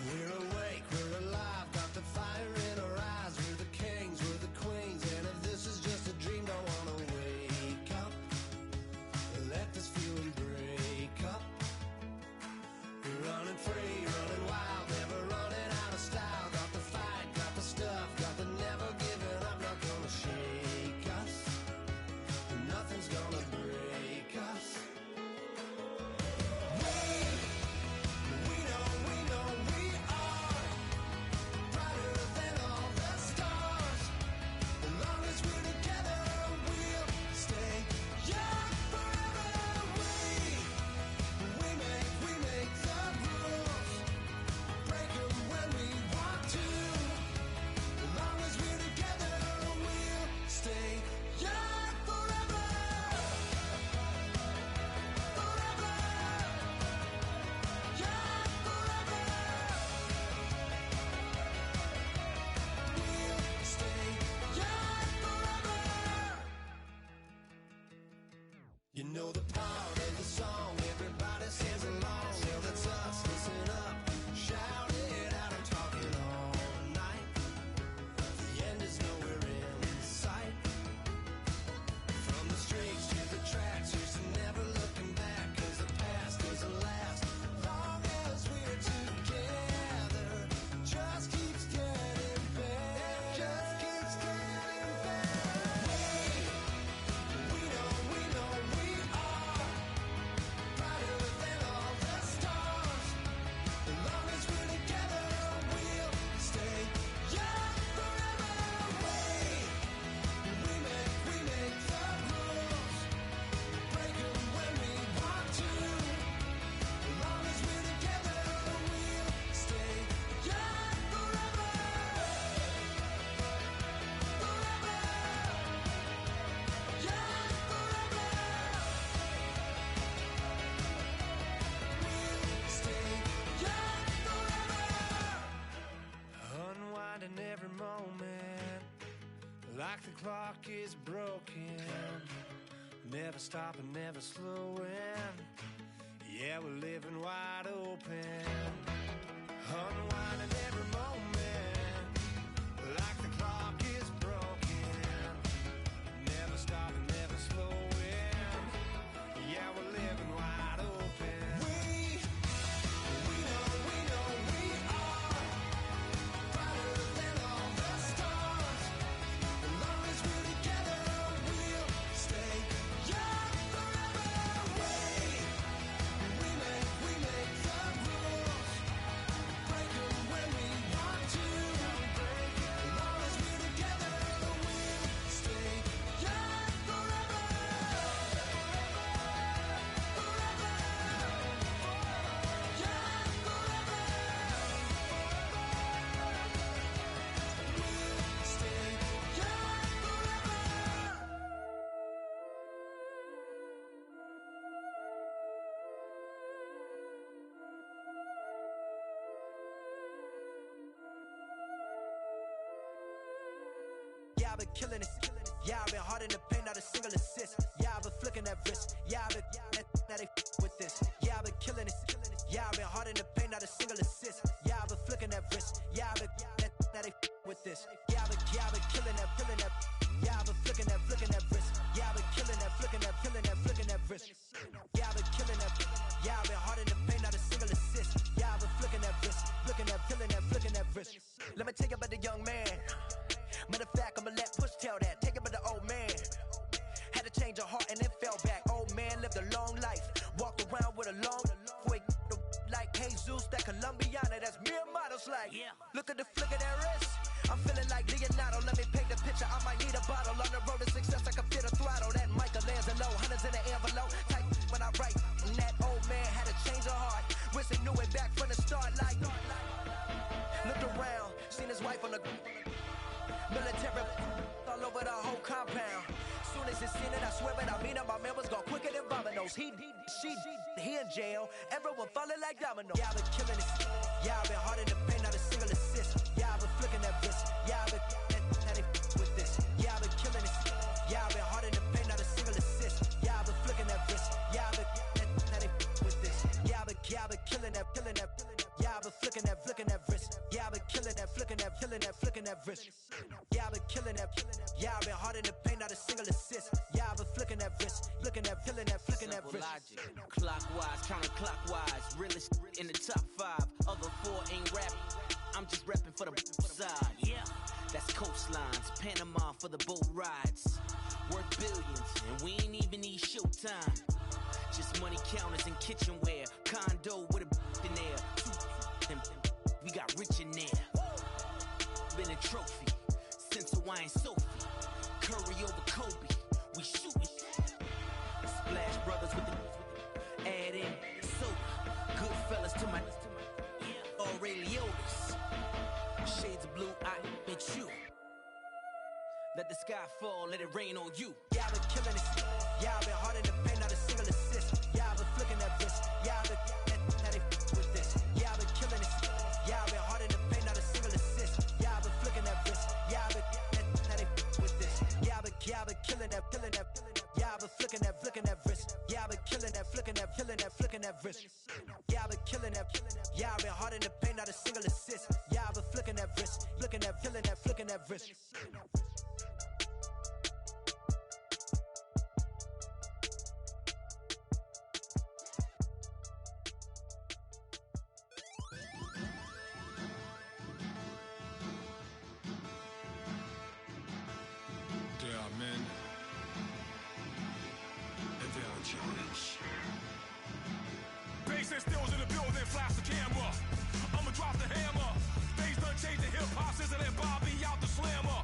We're awake, we're alive, got the fire in our eyes. We're the kings, we're the queens, and if this is just a dream, don't wanna wake up. Let this feeling break up. We're running free, running wild, never running out of style. Got the fight, got the stuff, got the never giving up. Not gonna shake us, nothing's gonna break us. You know the part of the song, everybody sings along. Well, that's us, listen up, shout it out. I'm talking all night. The end is nowhere in sight. From the streets to the tracks, here's to never looking back. 'Cause the past doesn't last long as we're together. Just keeps getting better. Just keeps getting better. We know we are brighter than all the stars. As long as we're together, we'll stay young forever. We make the rules, break them when we want to. As long as we're together, we'll stay young forever. Forever. Young forever. We'll stay young forever. Unwinding every moment, like the clock is broken. Never stopping, never slowing. Yeah, we're living wide open. Unwinding every moment, like the clock is broken. Never stopping, never slowing. Yeah, we're living wide open. We know we are brighter than all the stars. As long as we're together, we'll stay young forever. We make Yeah, I've been killing it. Yeah, I've been hard in the paint, not a single assist. Yeah, I've been flicking that wrist. Yeah, I've been now they with this. Yeah, I've been killing it. Yeah, I've been hard in the paint, not a single assist. Yeah, I've been flicking that wrist. Yeah, I've been now they with this. Yeah, I've been killing that. Yeah, I've been flicking that wrist. Yeah, I've been killing that, flicking that wrist. Yeah, I've been killing that. Yeah, I've been hard in the paint, not a single assist. Yeah, I've been flicking that wrist, flicking that wrist. Let me tell you about the young man. Matter of fact, I'ma let Push tell that. Take it about the old man. Had to change her heart and then fell back. Old man lived a long life. Walked around with a long way. Like Jesus, that Colombiana, that's mere models like. Yeah. Look at the flick of that wrist. I'm feeling like Leonardo. Let me paint the picture. I might need a bottle. On the road to success, I can fit a throttle. That Michelangelo, hundreds in the envelope. Type when I write. And that old man had to change her heart. Wish he knew it back from the start. Like, looked around, seen his wife on the military all over the whole compound. Soon as he seen it, I swear it, I mean it, my man was gone quicker than dominoes. He in jail, everyone falling like dominoes. Yeah, I've been killing it. Yeah, I've been hard in the paint, not a single assist. Yeah, I've been flicking that wrist. Yeah, I've been now they with this. Yeah, I've been killing it. Yeah, I've been hard in the paint, not a single assist. Yeah, I've been flicking that wrist. Yeah, I've been now they with this. Yeah, I've been killing that. Yeah, I've been flicking that wrist. Yeah, I've been killing that, flicking that wrist. Yeah, I've been killing that. Yeah, I've been hard in the paint, not a single assist. Yeah, I've been flicking that wrist, flicking that wrist. Logic. Clockwise, counterclockwise, realest in the top 5. Other 4 ain't rapping. I'm just repping for the side. Yeah, that's coastlines, Panama for the boat rides. Worth billions, and we ain't even need showtime. Just money counters and kitchenware. Condo with a in there. We got rich in there. Been a trophy since Hawaiian Sophie. Curry over Kobe. We shooting. Splash Brothers with the add in soda. Goodfellas to my Aureliotis. Shades of blue, I met you. Let the sky fall, let it rain on you. Yeah, I've been killing it. Yeah, I've been hard in the paint, not a single assist. Yeah, I've been flicking that wrist. Yeah, I've been now they with this. Yeah, I've been killing it. Yeah, I've been hard in the paint, not a single assist. Yeah, I've been flicking that wrist. Yeah, I've been now they with this. Yeah, I've been killing that. Yeah, I've been flicking that wrist. Yeah, I've been killing that, flicking that wrist. Yeah, I've been killing that. Yeah, I've been hard in the paint, not a single assist. Yeah, I've been flicking that wrist, flicking that wrist. Men, and they are challenge. Bass and stills in the building, flash the camera. I'ma drop the hammer. Things done changed the hip hop since I let Bobby out the slammer.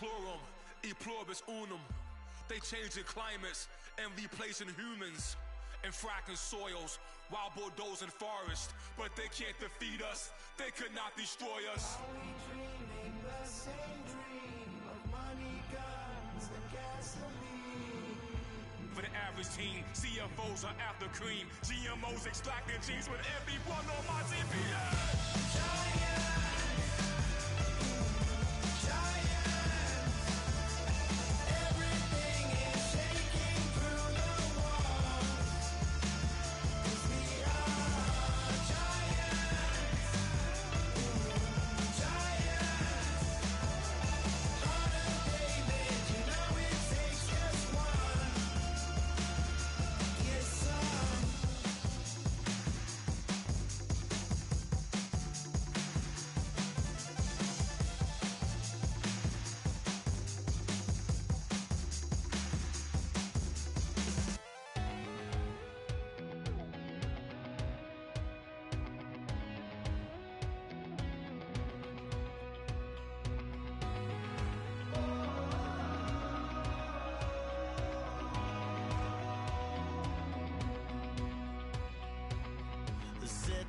Deplorum, e pluribus unum. They changing climates and replacing humans and fracking soils while bulldozing forests. But they can't defeat us. They could not destroy us. Are we dreaming the same dream of money, guns, and gasoline? For the average team, CFOs are after cream. GMOs extracting genes with everyone on my TV.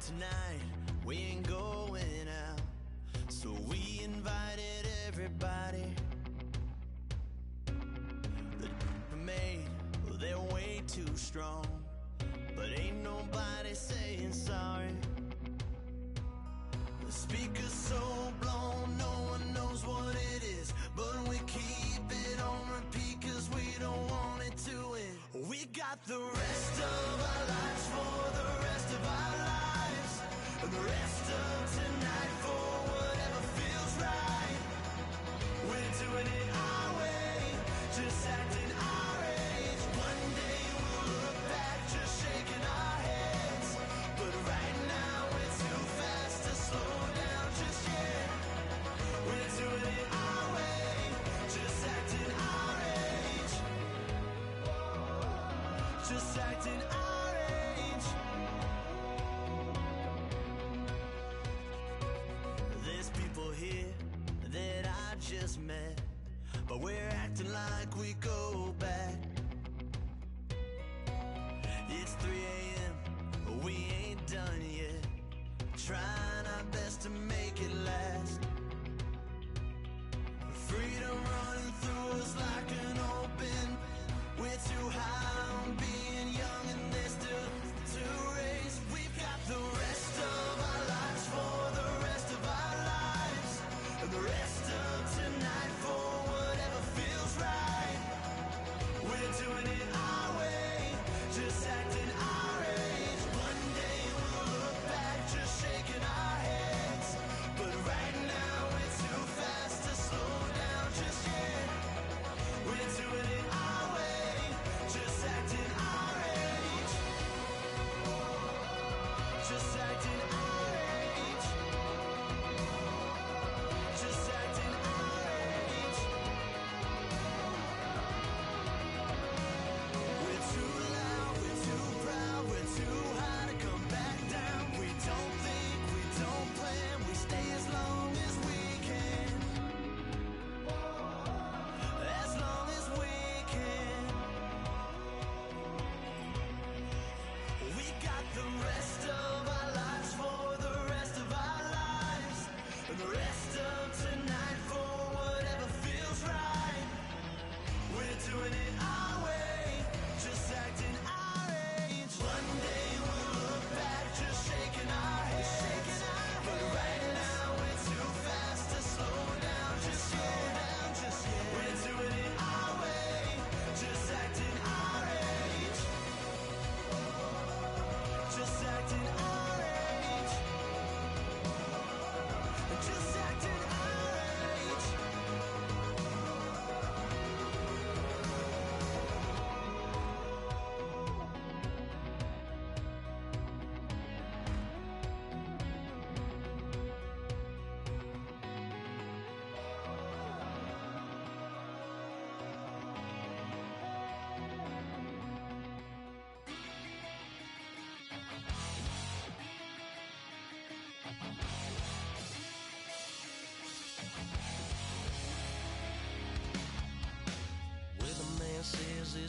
Tonight we ain't going out, so we invited everybody. The made, well, they're way too strong, but ain't nobody saying sorry. The speaker's so blown, no one knows what it is, but we keep it on repeat 'cause we don't want it to end. We got the rest of our lives for the rest of our lives, and the rest of tonight for whatever feels right. We're doing it our way, just acting our age. One day we'll look back, just shaking our heads, but right now we're too fast to slow down just yet. We're doing it our way, just acting our age, just acting our age. There's people here that I just met, but we're acting like we go back. It's 3 a.m., but we ain't done yet, trying our best to make it last. Freedom running through us like an open. We're too high on being young and there's still to raise. We've got the rest of our lives for the rest of our lives, and the rest of tonight for whatever feels right. We're doing it our way, just acting our age. One day we'll look back, just shaking our heads.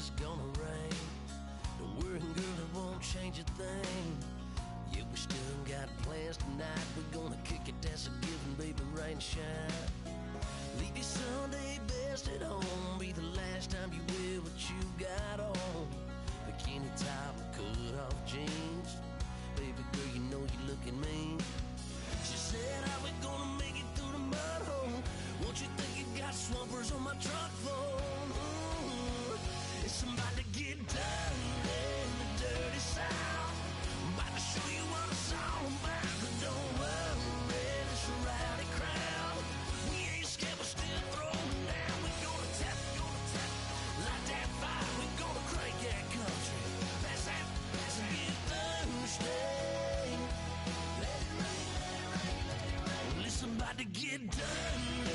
it's gonna rain. Don't worry, girl, it won't change a thing. Yeah, we still got plans tonight. We're gonna kick it, that's a given, baby, rain, shine. Leave your Sunday best at home. Be the last time you wear what you got on. Bikini top and cut off jeans. Baby girl, you know you looking mean. She said, how we gonna make it through the mud hole? Won't you think you got swampers on my truck phone? It's about to get dirty in the dirty South. I'm about to show you what it's all about. But don't worry, it's a rowdy crowd. We ain't scared, we're still throwing down. We're gonna tap, light that fire. We're gonna crank that country. Pass and get Thursday. Let it rain, well, it's about to get dirty.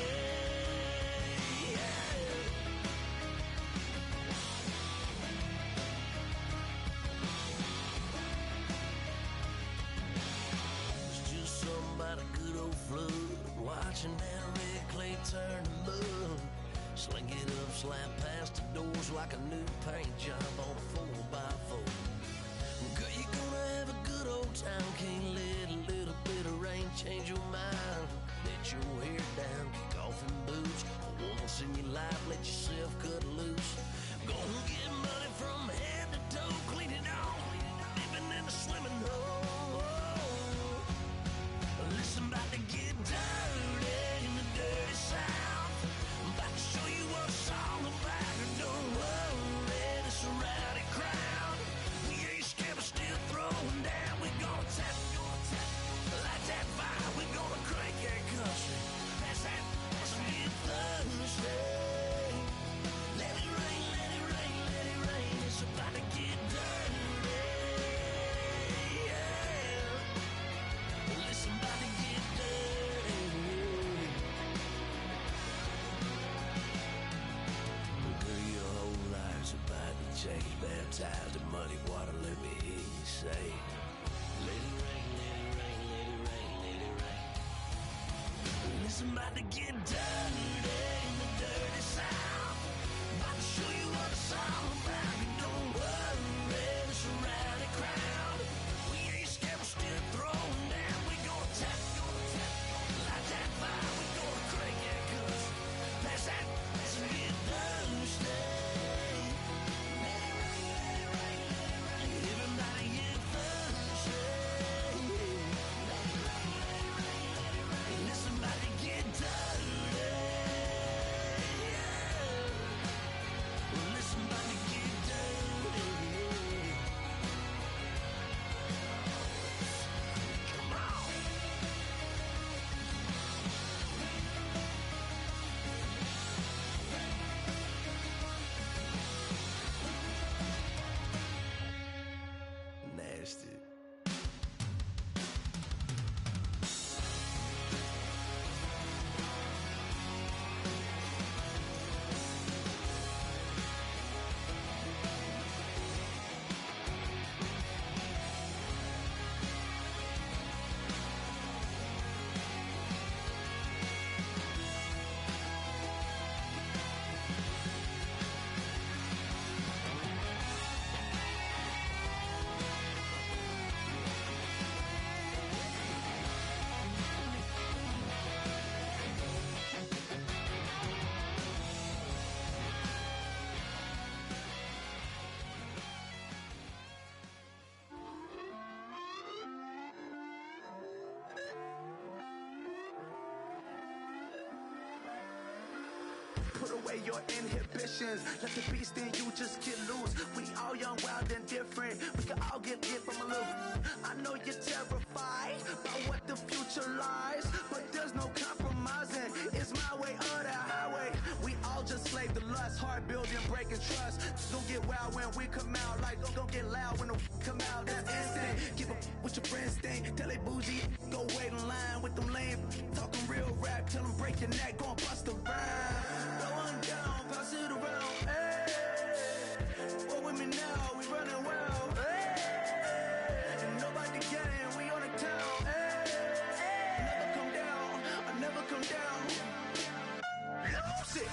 About a good old flood, watching that red clay turn to mud. Sling it up, slap past the doors like a new paint job on a 4x4. Girl, you're gonna have a good old time. Can't let a little bit of rain change your mind. Let your hair down, kick off in boots. Once in your life, let yourself cut loose. Gonna get money from head to toe, clean it all, living in a swimming hole. Listen, about to get dirty in the dirty South. I'm about to show you what it's all about. Don't worry, it's a rowdy crowd. We ain't scared, we're still throwing down. We're gonna tap, light that fire. We're gonna crank that country. Pass that, let's get Thursday. Let it rain, let it rain, let it rain. It's about to get dirty. Listen, about to get dirty. Girl, your whole life's about to change. Baptized in muddy water, let me hear you say, let it rain, let it rain, let it rain, let it rain. Listen, about to get dirty in the dirty South. About to show you what it's all about. Don't worry, it's a rowdy crowd. We ain't scared, we're still throwing down. We gonna tap, light that fire. We gonna crank that country. Pass that, let's get Thursday. Let it rain, let it rain, let it rain. Everybody get Thursday. Let it rain, let it rain, let it rain. Listen, about to get dirty. Well, listen, about to get dirty. Come on. Nasty. Put away your inhibitions. Let the beast in you just get loose. We all young, wild, and different. We can all get hit from a little. I know you're terrified about what the future lies, but there's no compromising. It's my way or the highway. We all just slave the lust, hard building, breaking trust. Don't get wild when we come out. Like don't get loud when the come out. That's instant. Keep up with your friends thing. Tell they bougie, go wait in line with them lame. Talking real rap, tell them break your neck, go and bust the rhyme. Going down, pass it around. Hey, what with me now? We running wild. Hey, and nobody can. We on the town. Hey, never come down. I never come down. Lose it.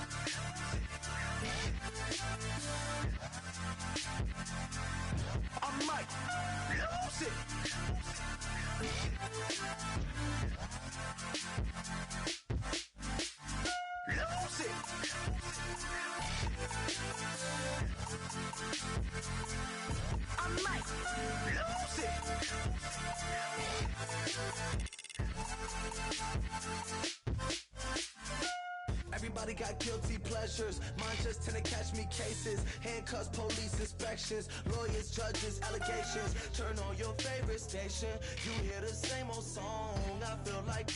Everybody got guilty pleasures. Mine just tend to catch me cases. Handcuffs, police inspections, lawyers, judges, allegations. Turn on your favorite station. You hear the same old song. I feel like,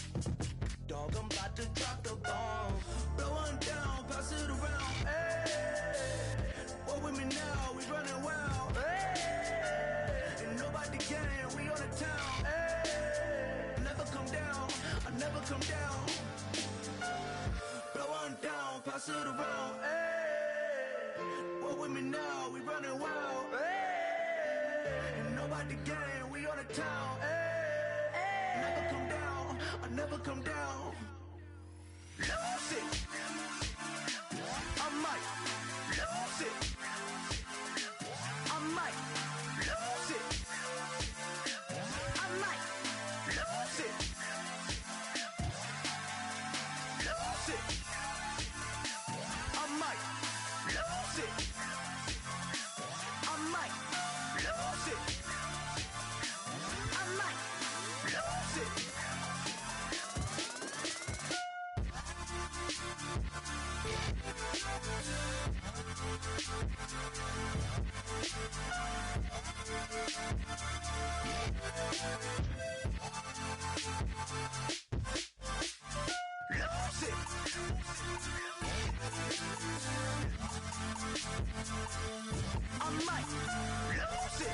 dog, I'm about to drop the bomb. Blow one down, pass it around. Hey, what with me now? We running wild. Hey, and nobody can. We on the town. Hey, never come down. I never come down. Down, pass it around, hey. What with me now? We running wild, hey. And nobody gang, we on the town, hey. Never come down, I never come down. Lose it, I might lose it. I might lose it. I might lose it. Lose it. I might lose it. I might lose it. I might lose it. Lose it. I might lose it.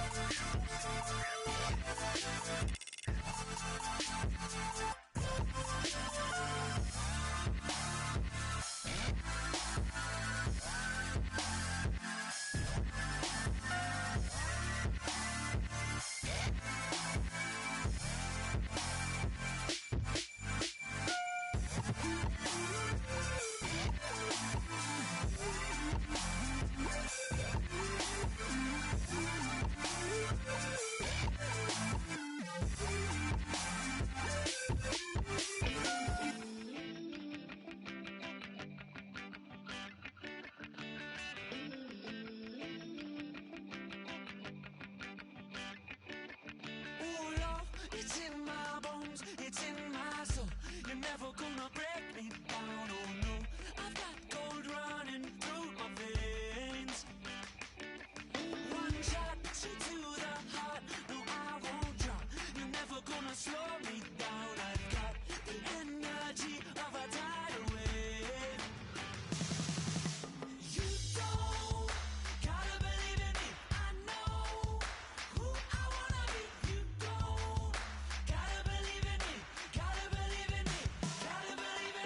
It's in my bones, it's in my soul. You're never gonna break me down, oh no. I've got gold running through my veins. One shot, straight to the heart. No, I won't drop. You're never gonna slow me down. I've got the energy of a tidal wave. You don't gotta believe in me. I know who I wanna be. You don't gotta believe in me. Gotta believe in me. Gotta believe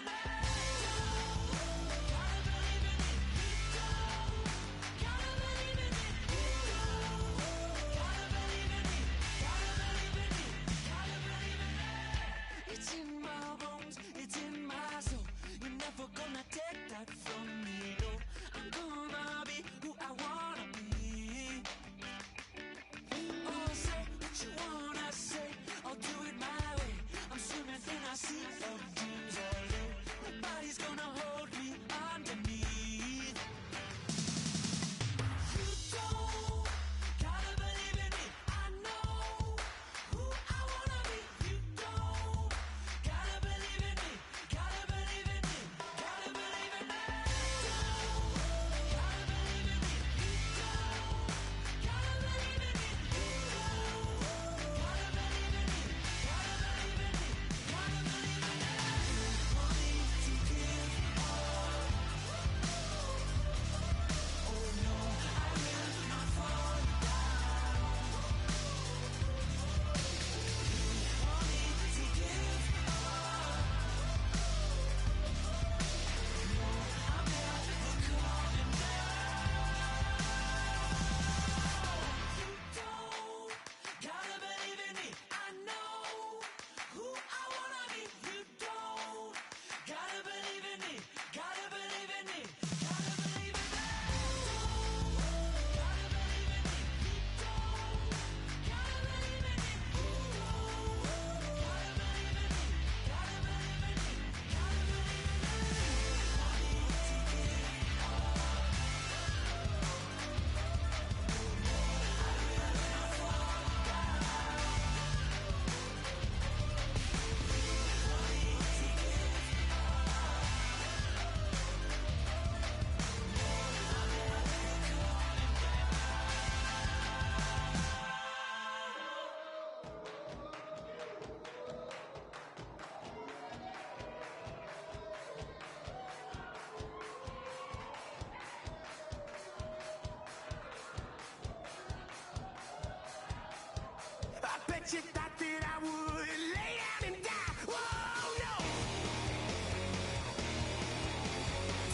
you thought that I would lay down and die. Whoa, no.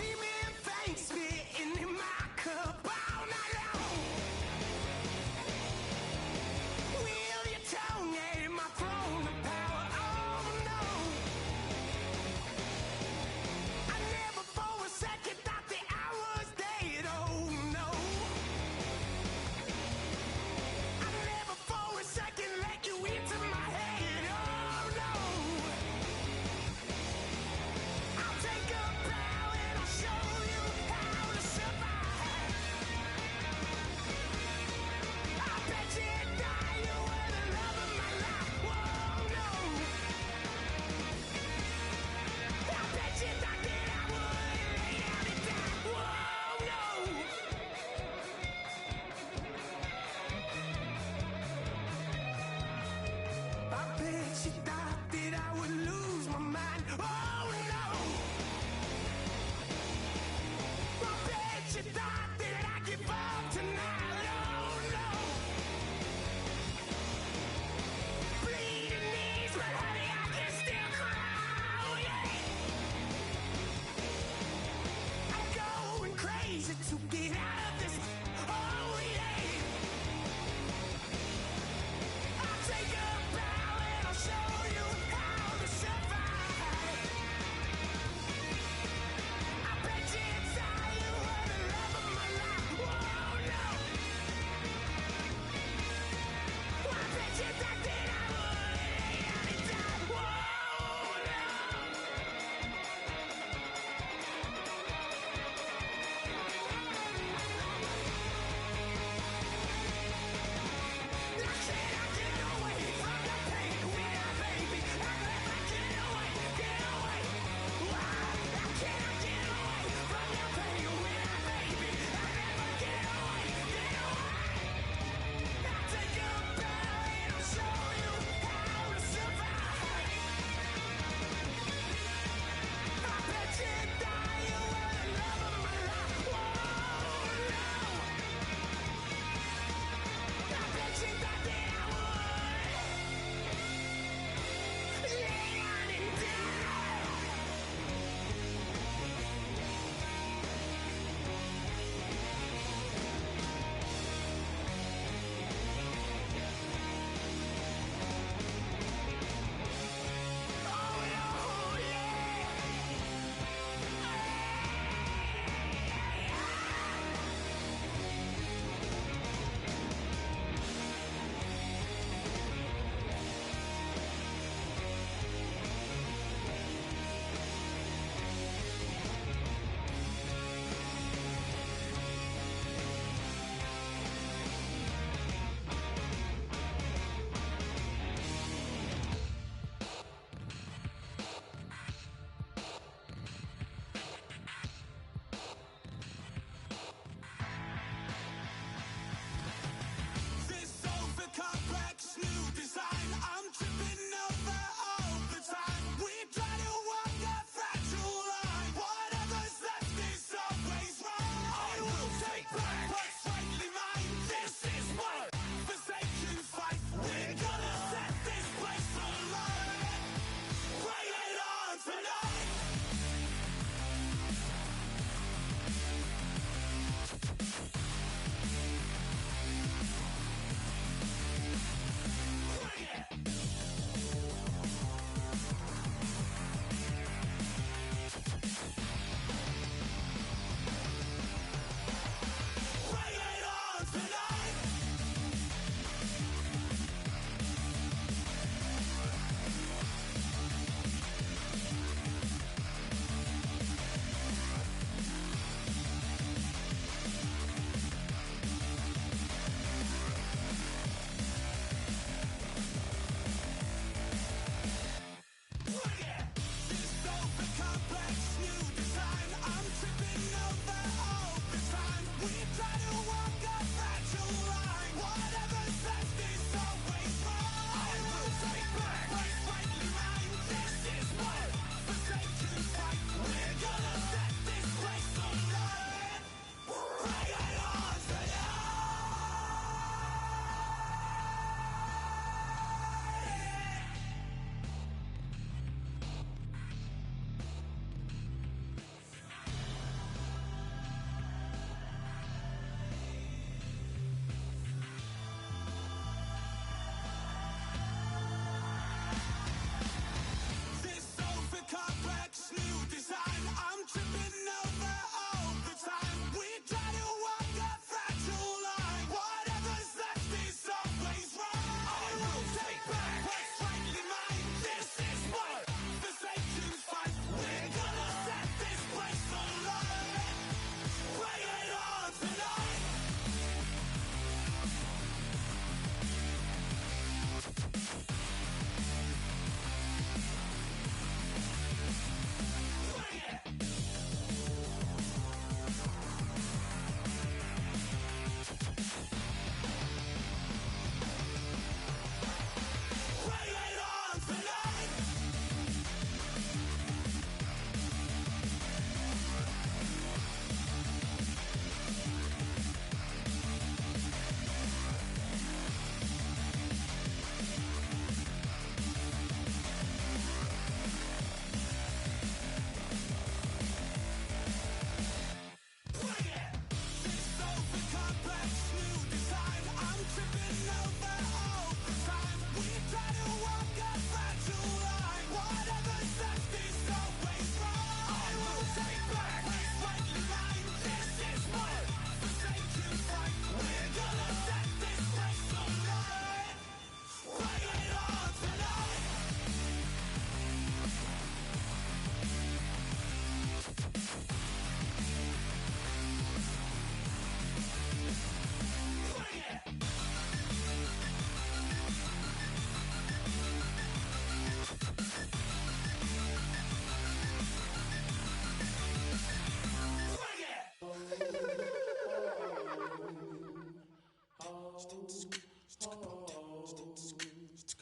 Demon fangs spitting in my cup all night long. Wheel your tongue at my throne of power. Oh, no. I never for a second thought that I was dead. Oh, no. I never for a second let you into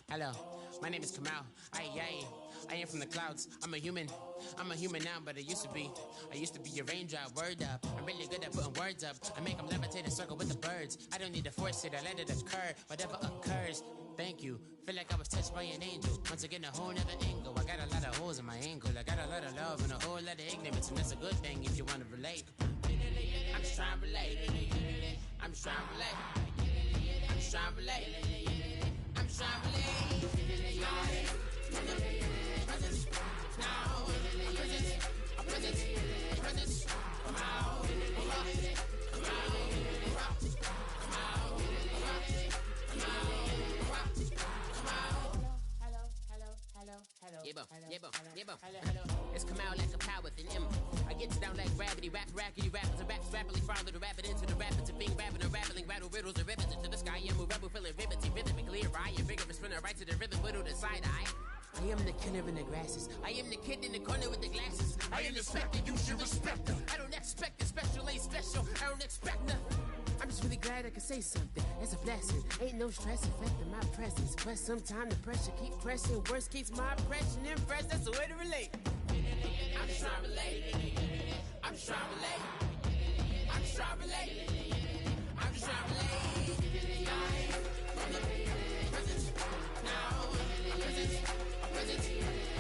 Hello, my name is Kamal. I am from the clouds. I'm a human now, but I used to be a raindrop. Word up, I'm really good at putting words up. I make them levitate and circle with the birds. I don't need to force it, I let it occur. Whatever occurs, thank you. Feel like I was touched by an angel. Once again, a whole nother angle. I got a lot of holes in my angle. I got a lot of love and a whole lot of ignorance, and that's a good thing if you want to relate. I'm just trying to relate. I'm just trying to relate. I'm just trying to relate. I'm just trying to relate. It's come out like a power within him. I get you down like gravity, rackety rappers and raps rapidly follow the rapid into the rapids of being rapping and rattling, rattle riddles and rivets into the sky. I'm a rebel feeling riveting, rhythmically clear. I am vigorous, spinner right to the rhythm, widow to side eye. I am the killer in the grasses. I am the kid in the corner with the glasses. I am the specter, you should respect her. I don't expect the special, ain't special. I don't expect nothing. I'm just really glad I can say something. It's a blessing. Ain't no stress affecting my presence. But sometimes the pressure keeps pressing. Worst keeps my impression impressed. That's the way to relate. I'm just trying to relate. I'm just trying to relate. I'm just trying to relate. I'm just trying to relate. From the presence now.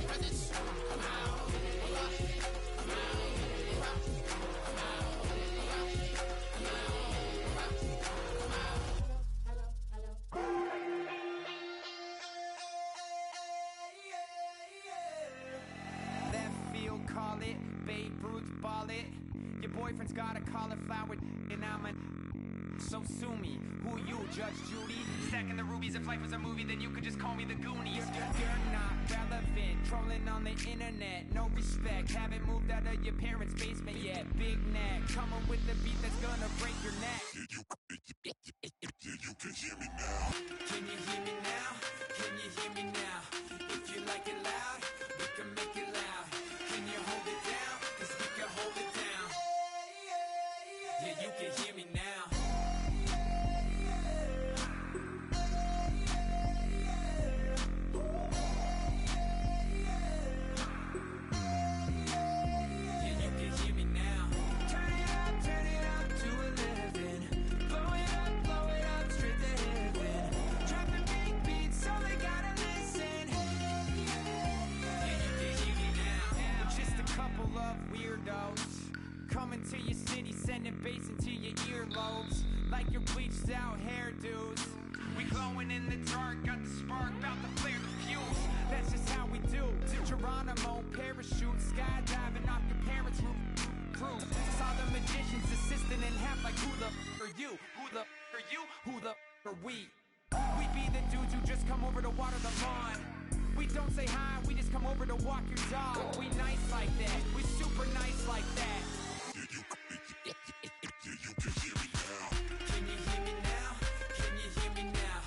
Presence. Come out. Come out. Call it, Babe Ruth ball it. Your boyfriend's got a cauliflower and I'm a... So sue me, who you, Judge Judy? Stacking the rubies, if life was a movie, then you could just call me the Goonies. You're not relevant, trolling on the internet, no respect. Haven't moved out of your parents' basement yet. Big neck, coming with the beat that's gonna break your neck. You can hear me now. Can you hear me now? Can you hear me now? If you like it loud, we can make it loud. Can you hold it down? 'Cause we can hold it down. Yeah, you can hear me now. Coming to your city, sending bass into your earlobes, like your bleached out hairdos. We glowing in the dark, got the spark, about to flare the fuse. That's just how we do. To Geronimo, parachute, skydiving off your parents' roof. Saw the magician's assistant in half, like who the are you? Who the are you? Who the are we? We be the dudes who just come over to water the lawn. We don't say hi, we just come over to walk your dog. We nice like that, we super nice like that. You can hear me now. Can you hear me now? Can you hear me now?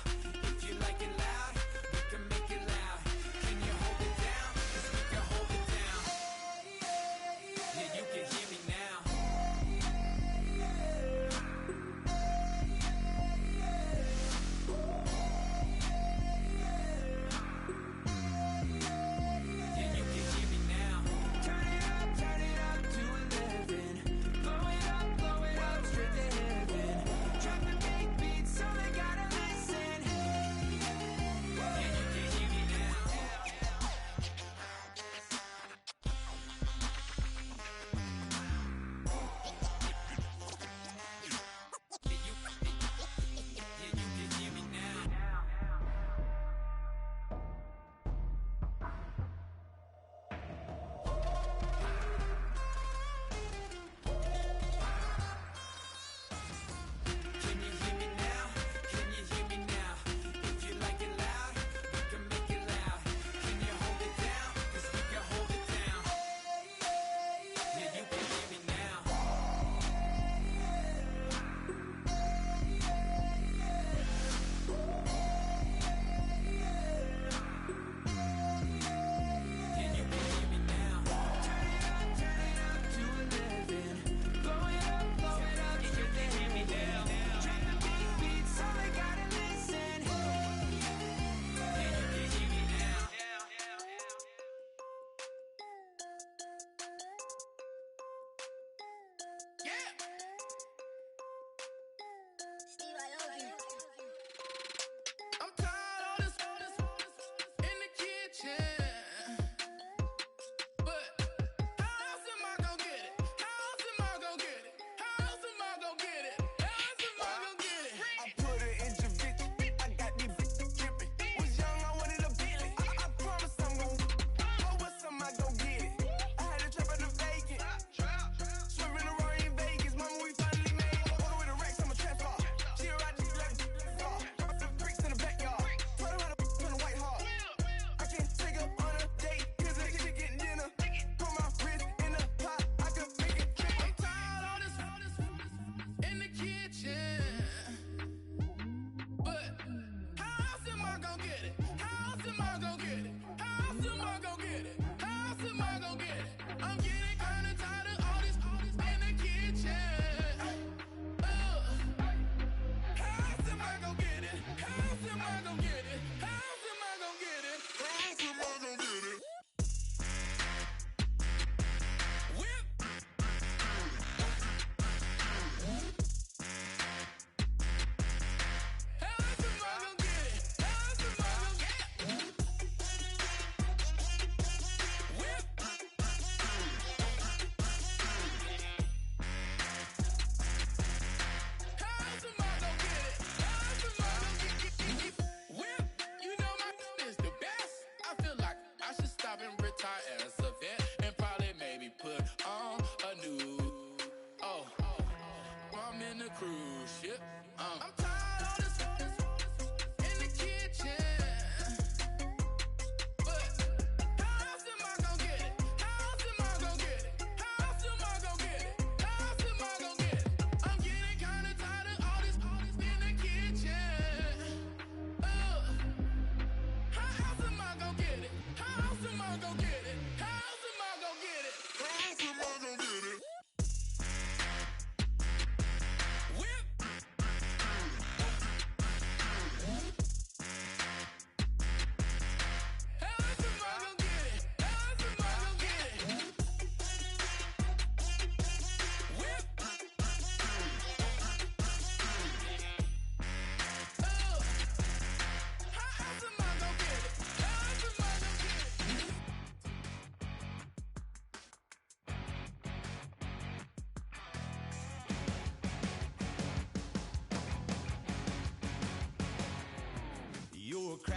If you like it loud, we can make it loud. Can you hold it down? 'Cause we can hold it down. Yeah, you can hear me now. Yeah, you can hear me now. Turn it up to 11.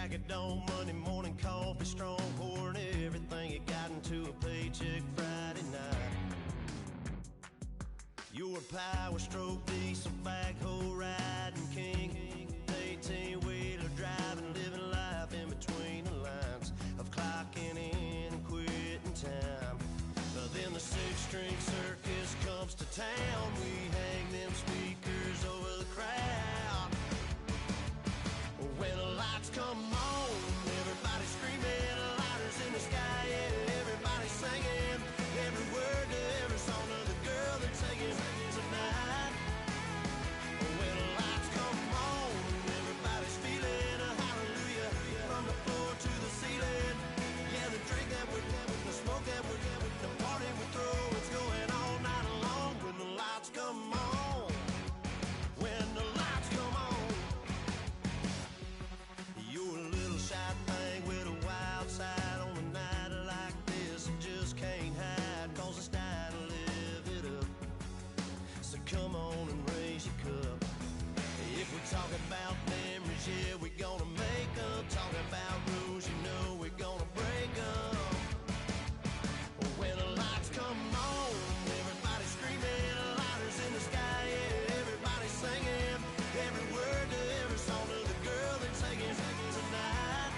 crack of dawn, Monday morning coffee strong, pouring everything you got into a paycheck Friday night. You're a power stroke, diesel backhoe riding king, 18-wheeler driving, living life in between the lines of clocking in and quitting time. But then the six-string circus comes to town. We hang them speakers over the crowd. When the lights come on, everybody screaming, lighters in the sky, yeah, everybody singing every word to every song of the girl they're taking tonight. When the lights come on, everybody's feeling a hallelujah from the floor to the ceiling. Yeah, the drink that we're having, the smoke that we're having, the party we throw, it's going all night long. When the lights come on, when the lights come on. You're a little shy thing with a wild side. On a night like this, you just can't hide, cause it's time to live it up. So come on and raise your cup. If we're talking about memories, yeah, we're gonna make them. Talking about rules, you know we're gonna break them. When the lights come on, everybody screaming, lighters in the sky, yeah, everybody singing every word to every song of the girl they're taking tonight.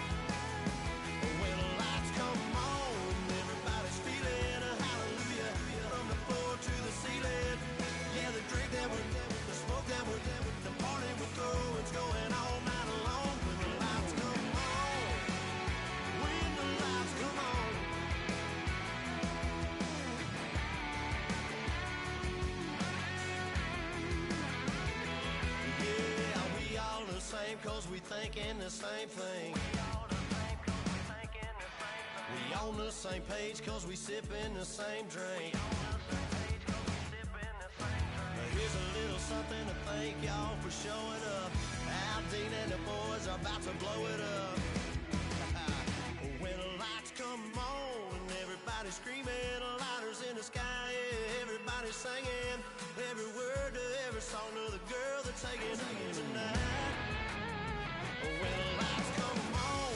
When the lights come on, everybody's feeling a hallelujah from the floor to the ceiling. Yeah, the drink that we're having, the smoke that we're having, the party we throw, it's going all night long. When the lights come on, when the lights come on. Yeah, we all the same cause we thinking the same thing. We on the same page cause we sipping the same drink. Now here's a little something to thank y'all for showing up. Al Dean and the boys are about to blow it up. When the lights come on and everybody's screaming, lighters in the sky, yeah, everybody's singing every word to every song of the girl they're taking tonight. When the lights come on,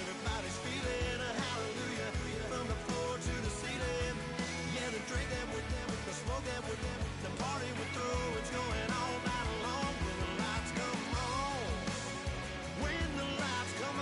everybody's feeling a hallelujah from the floor to the ceiling. Yeah, the drink that we're having, the smoke that we're having, the party we throw, it's going all night long. When the lights come on, when the lights come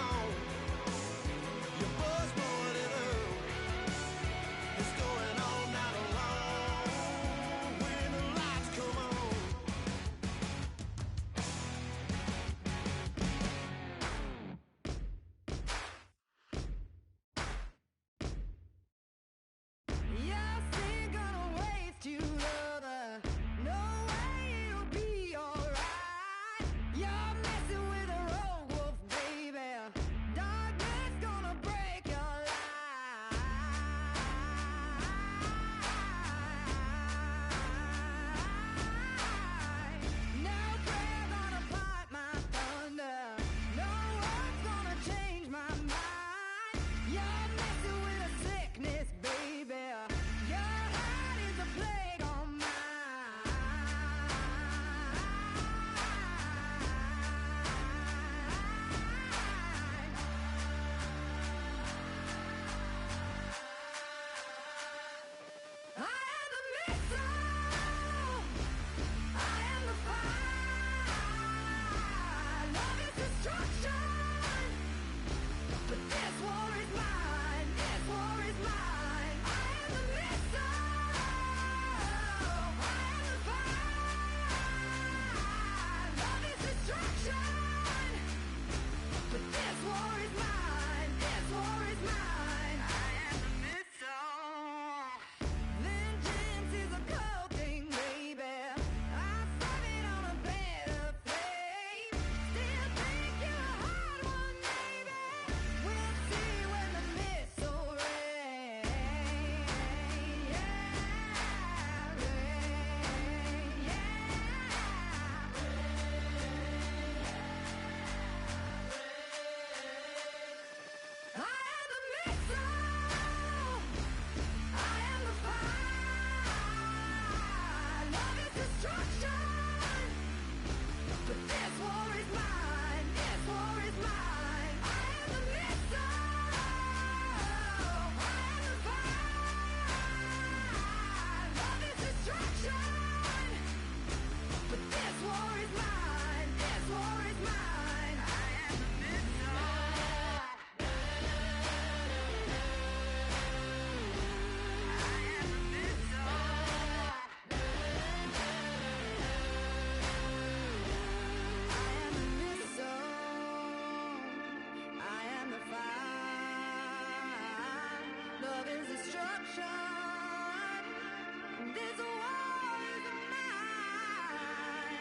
This war is mine.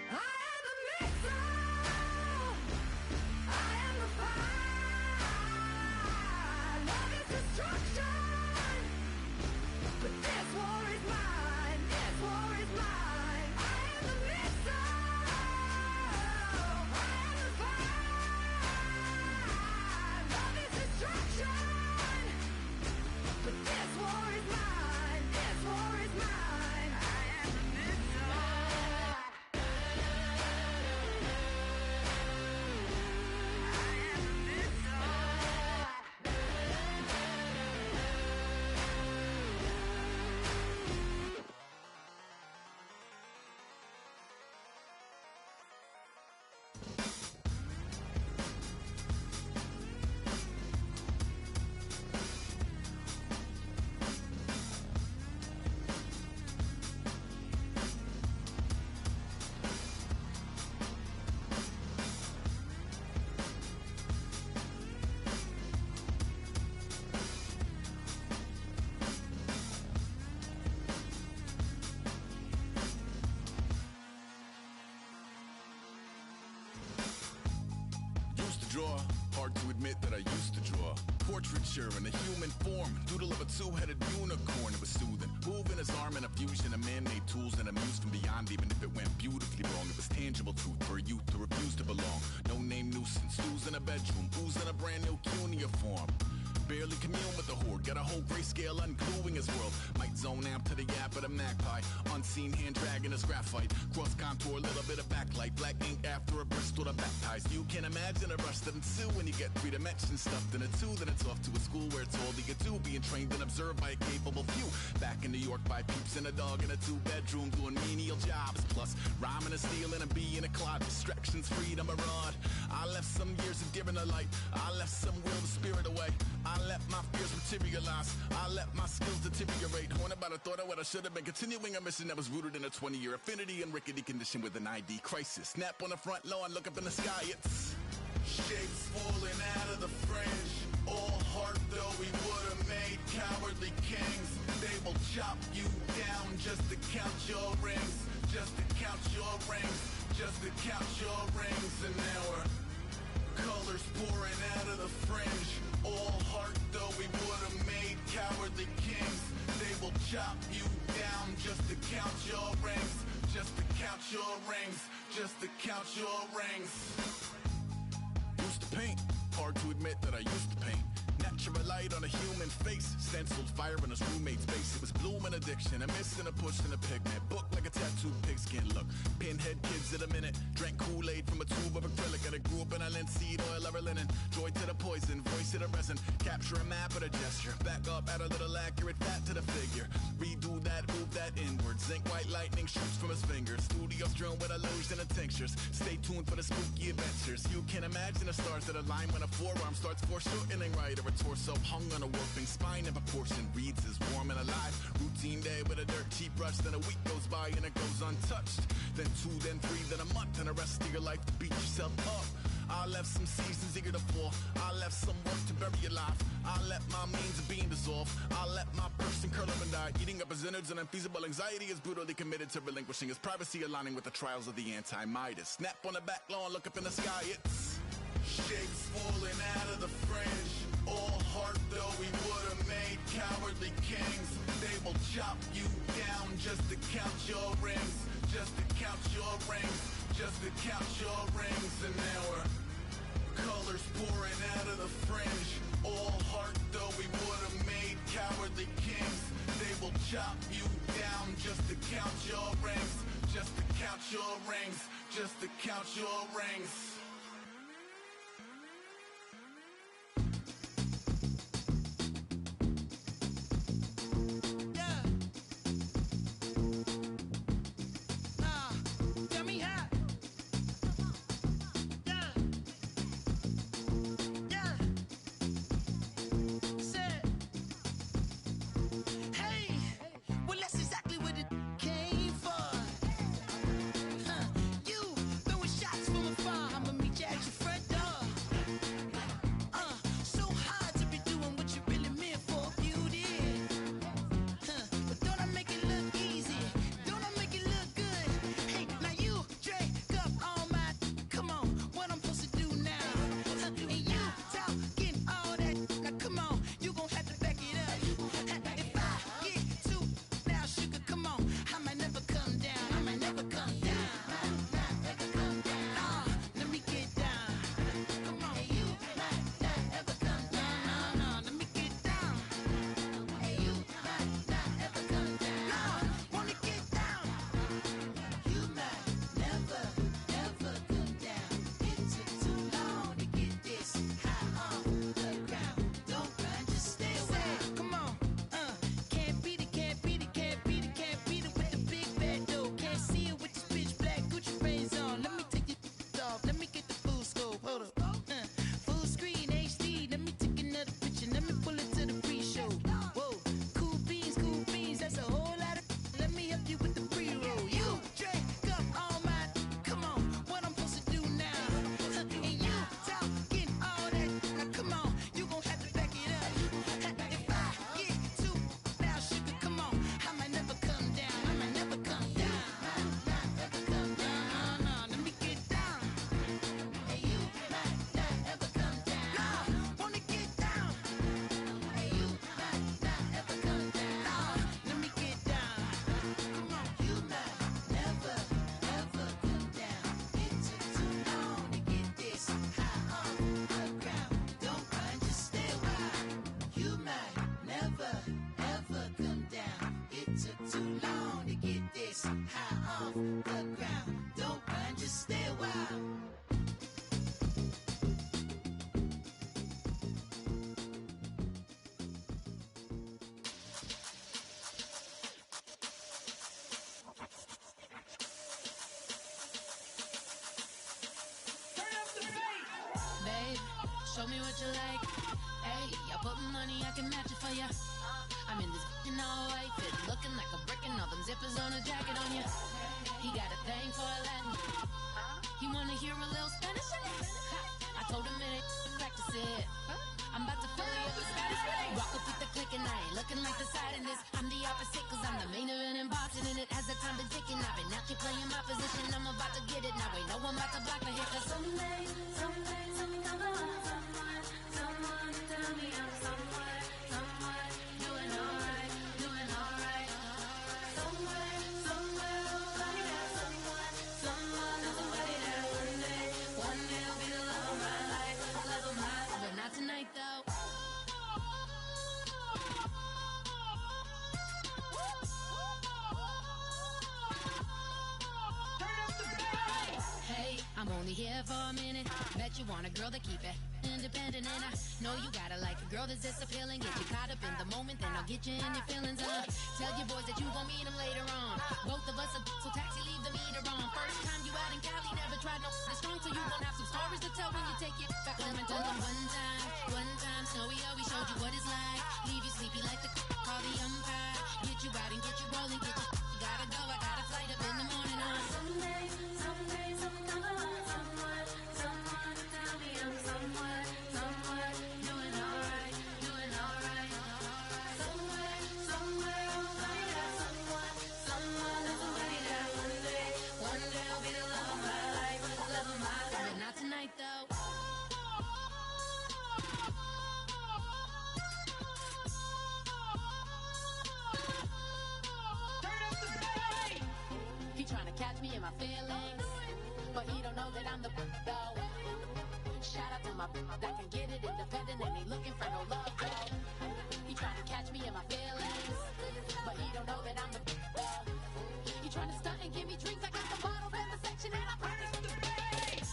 I am the missile. I am the fire. Love is destruction. But this war is mine. This war is mine. I am the missile. I am the fire. Love is destruction. But this war is mine. This war is mine. I am the missile. I am the missile. Used to draw, hard to admit that I used to draw. Portraiture in a human form, doodle of a two-headed unicorn. It was soothing, moving his arm in a fusion of man-made tools and amused from beyond. Even if it went beautifully wrong, it was tangible truth for a youth to refuse to belong. No name nuisance, stews in a bedroom, booze in a brand new cuneiform. Barely commune with the horde, got a whole grayscale ungluing his world. Might zone amp to the yap of the magpie, unseen hand dragging his graphite. Cross contour, little bit of backlight, black ink after a Bristol to baptize. You can imagine a rush that ensue when you get 3 dimensions stuffed in a 2. Then it's off to a school where it's all that you do, being trained and observed by a capable few. Back in New York by peeps and a dog in a 2-bedroom doing menial jobs. Plus rhyming and stealing and being a clod, distractions, freedom, a rod. I left some years of giving a light, I left some will the spirit away. I let my fears materialize, I let my skills deteriorate. Haunted by the thought of what I should have been, continuing a mission that was rooted in a 20-year affinity and rickety condition with an ID crisis. Snap on the front lawn, look up in the sky, it's shapes falling out of the fringe. All heart though we would have made cowardly kings. They will chop you down just to count your rings, just to count your rings, just to count your rings. And now we're colors pouring out of the fringe. All heart though we would have made cowardly kings. They will chop you down just to count your rings, just to count your rings, just to count your rings. Used to paint, hard to admit that I used to paint. Natural light on a human face, stenciled fire in his roommate's face. It was blooming addiction, a miss and a push and a pigment. Book like a tattooed pigskin look. Pinhead kids in a minute, drank Kool-Aid from a tube of acrylic. And I grew up in a linseed oil of linen. Joy to the poison, voice to the resin. Capture a map of a gesture. Back up, add a little accurate fat to the figure. Redo that, move that inward. Zinc white lightning shoots from his fingers. Studio strewn with illusion and tinctures. Stay tuned for the spooky adventures. You can imagine the stars that align when a forearm starts foreshortening right, or a torso hung on a warping spine in proportion. Reads as warm and alive. Routine day with a dirt cheap brush. Then a week goes by and it goes untouched. Then 2, then 3, then a month, and the rest of your life to beat yourself up. I left some seasons eager to fall. I left some work to bury alive. I let my means of being dissolve. I let my person curl up and die. Eating up his innards and unfeasible anxiety is brutally committed to relinquishing his privacy, aligning with the trials of the anti-Midas. Snap on the back lawn, look up in the sky, it's shapes falling out of the fringe. All heart though we would have made cowardly kings. They will chop you down just to count your rings, just to count your rings, just to count your rings. And now we're colors pouring out of the fringe. All heart though we would have made cowardly kings. They will chop you down just to count your rings, just to count your rings, just to count your rings. Shots from afar, I'm a show me what you like. Hey, I put money, I can match it for ya. I'm in this in all white fit, looking like a brick and all them zippers on a jacket on ya. He got a thing for Latin. He wanna hear a little Spanish in it. I told him it ain't practice it. I'm about to fully up the Spanish thing. Rock up with the click and I ain't looking like the side in this. I'm the opposite cause I'm the main event in boxing and it has the time been ticking. I've been out here playing my position. I'm about to get it now. Ain't no one about to block the hit cause someday something come along. Someone tell me I'm somewhere doing alright. Somewhere, somebody that someone, somebody that one day will be the love of my life, but not tonight though. Hey, I'm only here for a minute. Bet you want a girl to keep it independent, and I know you gotta like a girl that's this appealing. Get you caught up in the moment, then I'll get you in your feelings. Tell your boys that you gon' meet them later on. Both of us are so taxi, leave the meter on. First time you out in Cali, never tried no this strong, so you gon' have some stories to tell when you take it back home and tell them one time, Snowy always showed you what it's like. Leave you sleepy like the call the umpire. Get you out and get you rolling, get you gotta go. I got a flight up in the morning on someday, something come along. Someone tell me I'm somewhere doing alright. Somewhere, somebody that somebody that one day will be the love of my life, but not tonight though. He tryna catch me in my feelings, but he don't know that I'm the though. Shout out to my that can get it independent and he looking for no love though. He tryna catch me in my feelings, but he don't know that I'm the though. He tryna stunt and give me drinks. I got the bottles in the section and I promise to pay.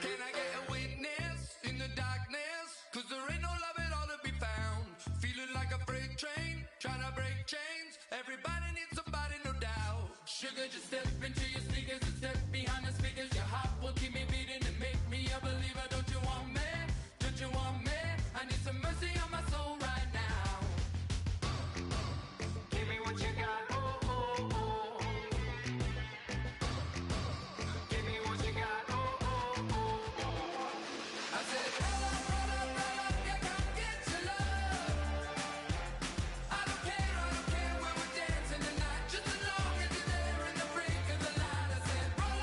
Can I get a witness in the darkness? Cause there ain't no love at all to be found. Feeling like a freight train, trying to break chains. Everybody needs somebody, no doubt. Sugar, just step into your sneakers and step behind the speakers. Your heart will keep me beating and make me a believer. Don't you want me? Don't you want me? I need some mercy on my soul right now. Give me what you got, oh, oh, oh. Give me what you got, oh, oh, oh. I said, roll up, yeah, come get your love. I don't care where we're dancing tonight, just as long as you're there in the brink of the light. I said, roll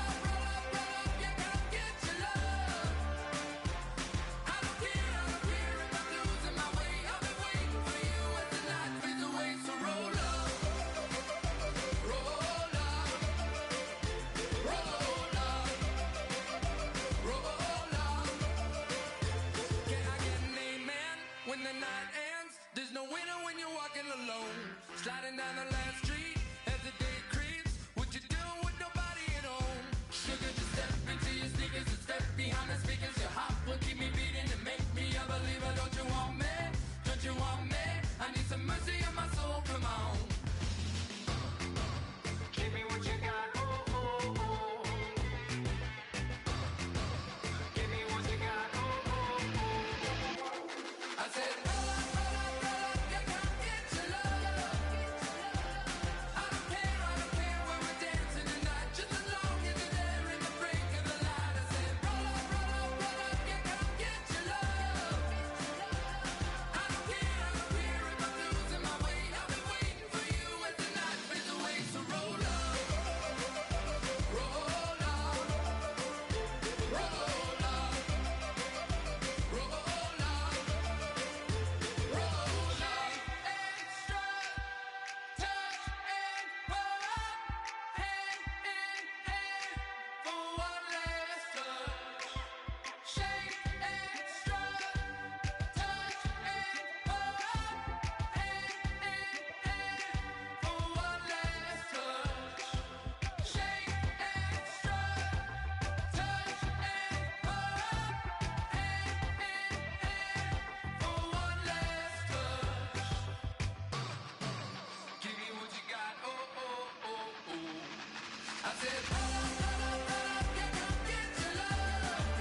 said, roll up, yeah, come get your love.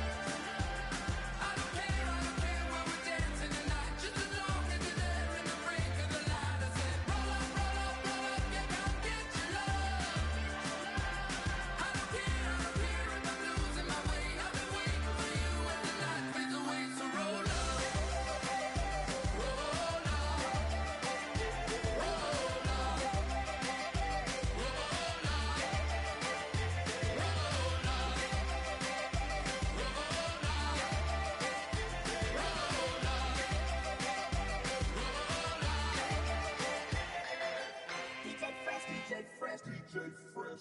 I don't care where we're dancing tonight, just as long as you're there in the break of the light. I said, roll up, yeah, come get your love. I don't care if I'm losing my way. I've been waiting for you as the night fades away. So roll up, roll up, roll up,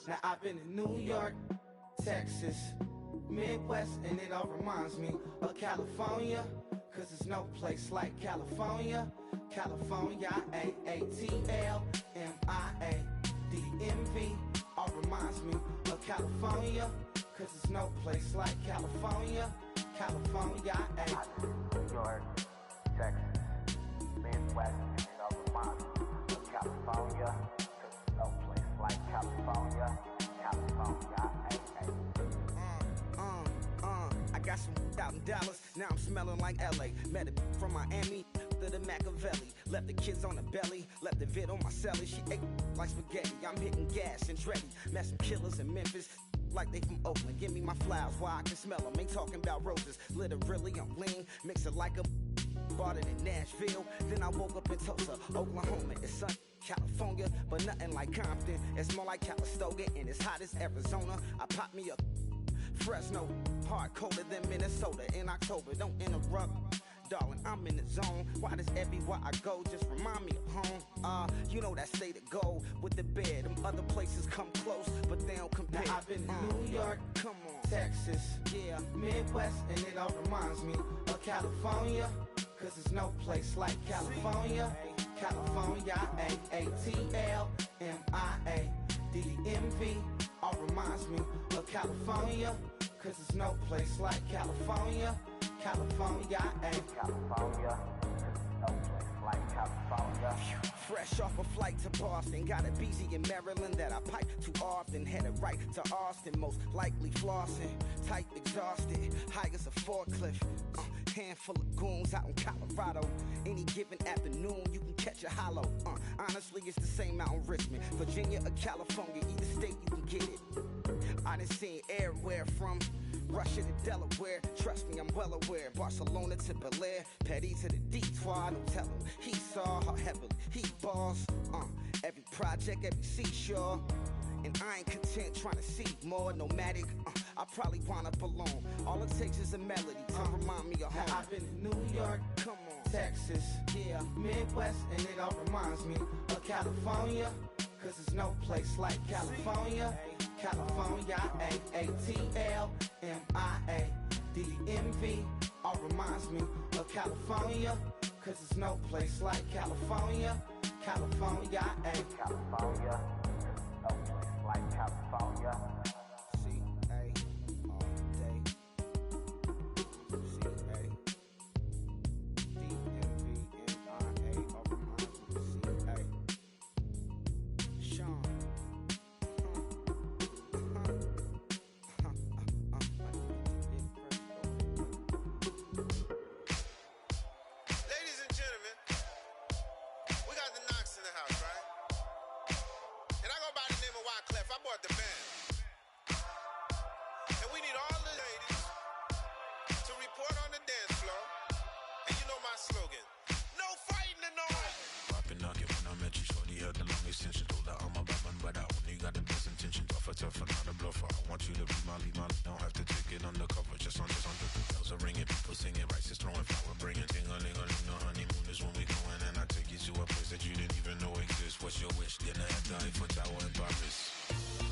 Now I've been in New York, Texas, Midwest, and it all reminds me of California, cause there's no place like California. California, A-A-T-L-M-I-A-D-M-V, all reminds me of California, cause there's no place like California. California, New York, Texas, Midwest, and it all reminds me of California, cause there's no place like California. California, I got some out in Dallas, now I'm smelling like LA. Met it from Miami to the Machiavelli. Left the kids on the belly, left the vid on my celly. She ate like spaghetti, I'm hitting gas and Dreddy. Met some killers in Memphis, like they from Oakland. Give me my flowers while I can smell them. Ain't talking about roses, literally I'm lean. Mix it like a bought it in Nashville. Then I woke up in Tulsa, Oklahoma. It's sun, California, but nothing like Compton. It's more like Calistoga, and it's hot as Arizona. I pop me a Fresno, hard colder than Minnesota in October. Don't interrupt, darling, I'm in the zone. Why does everywhere I go just remind me of home? You know that state of gold with the bed. Them other places come close, but they don't compare. Now I've been to New York, come on, Texas, yeah, Midwest, and it all reminds me of California, cause there's no place like California. California, A-A-T-L-M-I-A-D-M-V, all reminds me of California, cause there's no place like California. California, California, no place like California. Fresh off a flight to Boston, got a BZ in Maryland that I pipe too often. Headed right to Austin, most likely flossing. Tight, exhausted, high as a forklift. Handful of goons out in Colorado. Any given afternoon, you can catch a hollow. Honestly, it's the same out in Richmond, Virginia or California. Either state, you can get it. I done seen everywhere from Russia to Delaware. Trust me, I'm well aware. Barcelona to Bel Air, Petty to the Detroit. No tell him he saw how heavily he balls. Every project, every seashore. And I ain't content trying to see more. Nomadic, I probably wind up alone. All it takes is a melody to remind me of home. Now I've been to New York, come on, Texas, yeah, Midwest, and it all reminds me of California, cause there's no place like California. California, A-A-T-L-M-I-A-D-M-V, all reminds me of California, cause there's no place like California. California, California, no place like California. C-A all day. C-A D-M-V-M-I-A, all reminds me of C-A. Sean. Ladies and gentlemen, we got the Knox in the house, right? And I go by the name of Wyclef. I bought the band. And we need all the ladies to report on the dance floor. And you know my slogan, no fighting tonight. Poppin' nugget when I met you, shorty had the long extension. Told her I'm a bad man, but I only got the best intention. Tougher, not a bluffer. I want you to be my lead, don't have to take it undercover. Just under the bells are ringing, people singing, rice is throwing, flower bringing. Ting-a-ling-a-ling, no honeymoon is when we going, and I take you to a place that you didn't even know exists. What's your wish? Dinner at the Eiffel Tower in Paris.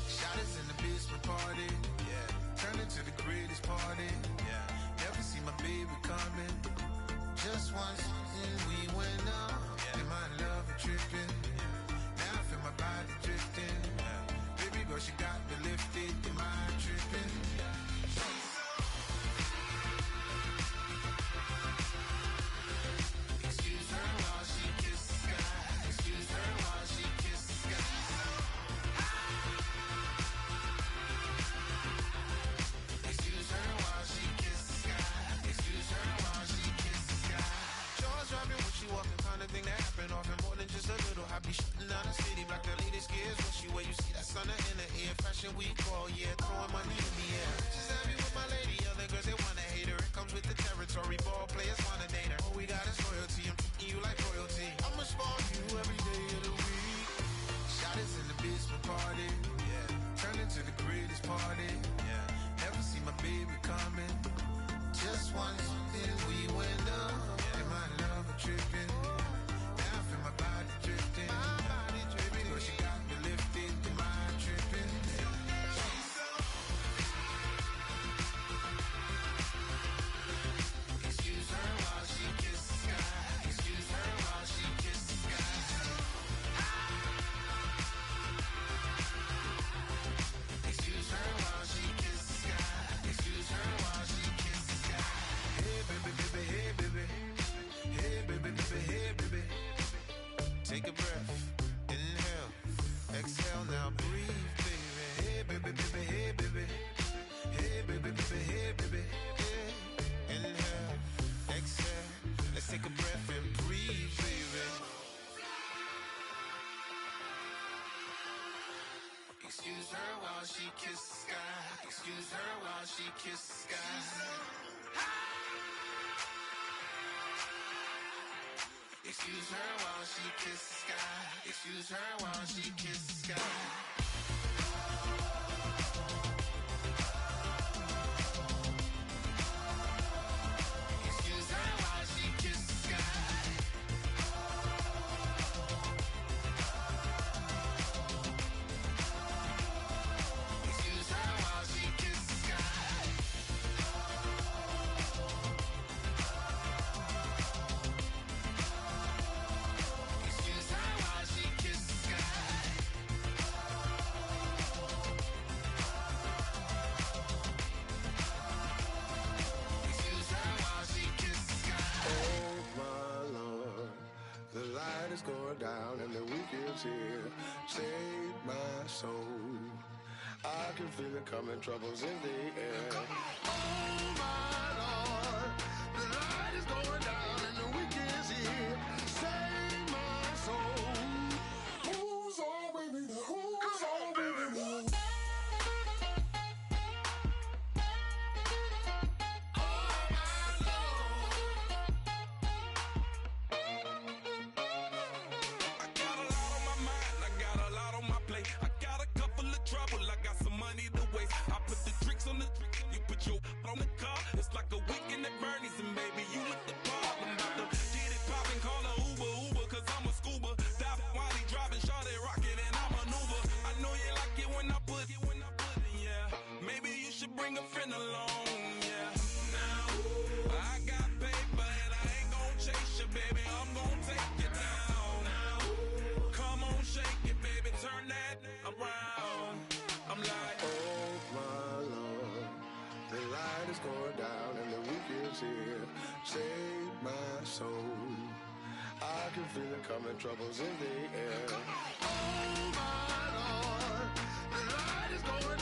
Shot us in the basement party, yeah. Turned into the greatest party, yeah. Never see my baby coming. Just once, and we went up. Yeah. And my love was tripping. Yeah. Now I feel my body drifting. Yeah. Baby girl, she got me lifted. Am I tripping? Yeah. Excuse her while she kisses the sky. Excuse her while she kisses the sky. when we call, yeah, throwing money in the air. Just happy with my lady, other girls they wanna hate her. It comes with the territory, ball players wanna date her. All we got is loyalty, I'm treating you like royalty. I'ma spoil you every day of the week. Shot is in the basement party, yeah. Turn into the greatest party, yeah. Never see my baby coming. Just once, then we went up. And my love a tripping. Now I feel my body drifting. Baby, girl, she got me lifted. Am I tripping? Excuse her while she kisses the sky. Excuse her while she kisses the sky. Excuse her while she kisses the sky. Excuse her while she kisses the sky. Hey baby, baby, hey baby. Hey baby, baby, hey baby. Take a breath, inhale, exhale, now breathe, baby. Hey baby, baby, hey baby. Hey baby, baby, hey baby. Hey, inhale, exhale. Let's take a breath and breathe, baby. Excuse her while she kisses the sky. Excuse her while she kisses the sky. Excuse her while she kisses the sky. Excuse her while she kisses the sky. Excuse her while she kisses the sky. Excuse her while she kisses the sky. Excuse her while she kisses the sky. Excuse her while she kisses the sky. Oh my Lord, the light is going down and the week is here. Save my soul. I can feel it coming, troubles in the air. Oh my Lord, the light is going down and the week is here. Save my soul. Who's on with me? Who's on with me? I got a lot on my mind, I got a lot on my plate. I got a couple of trouble, I got some money to waste. I put the drinks on the you put your on the car. It's like a weekend at Bernie's, and baby, you with the problem. About to get it poppin', call a Uber, cause I'm a scuba. Dive while he driving, shot it, rocket, and I maneuver. I know you like it when I put it, yeah. Maybe you should bring a friend along, yeah. Now, I got paper, and I ain't gon' chase you, baby. I'm gon' take you down. Come on, shake it, baby, turn that around. I'm like, Oh my Lord, the light is going down and the week is here. Save my soul. I can feel it coming, troubles in the air. Oh my Lord, the light is going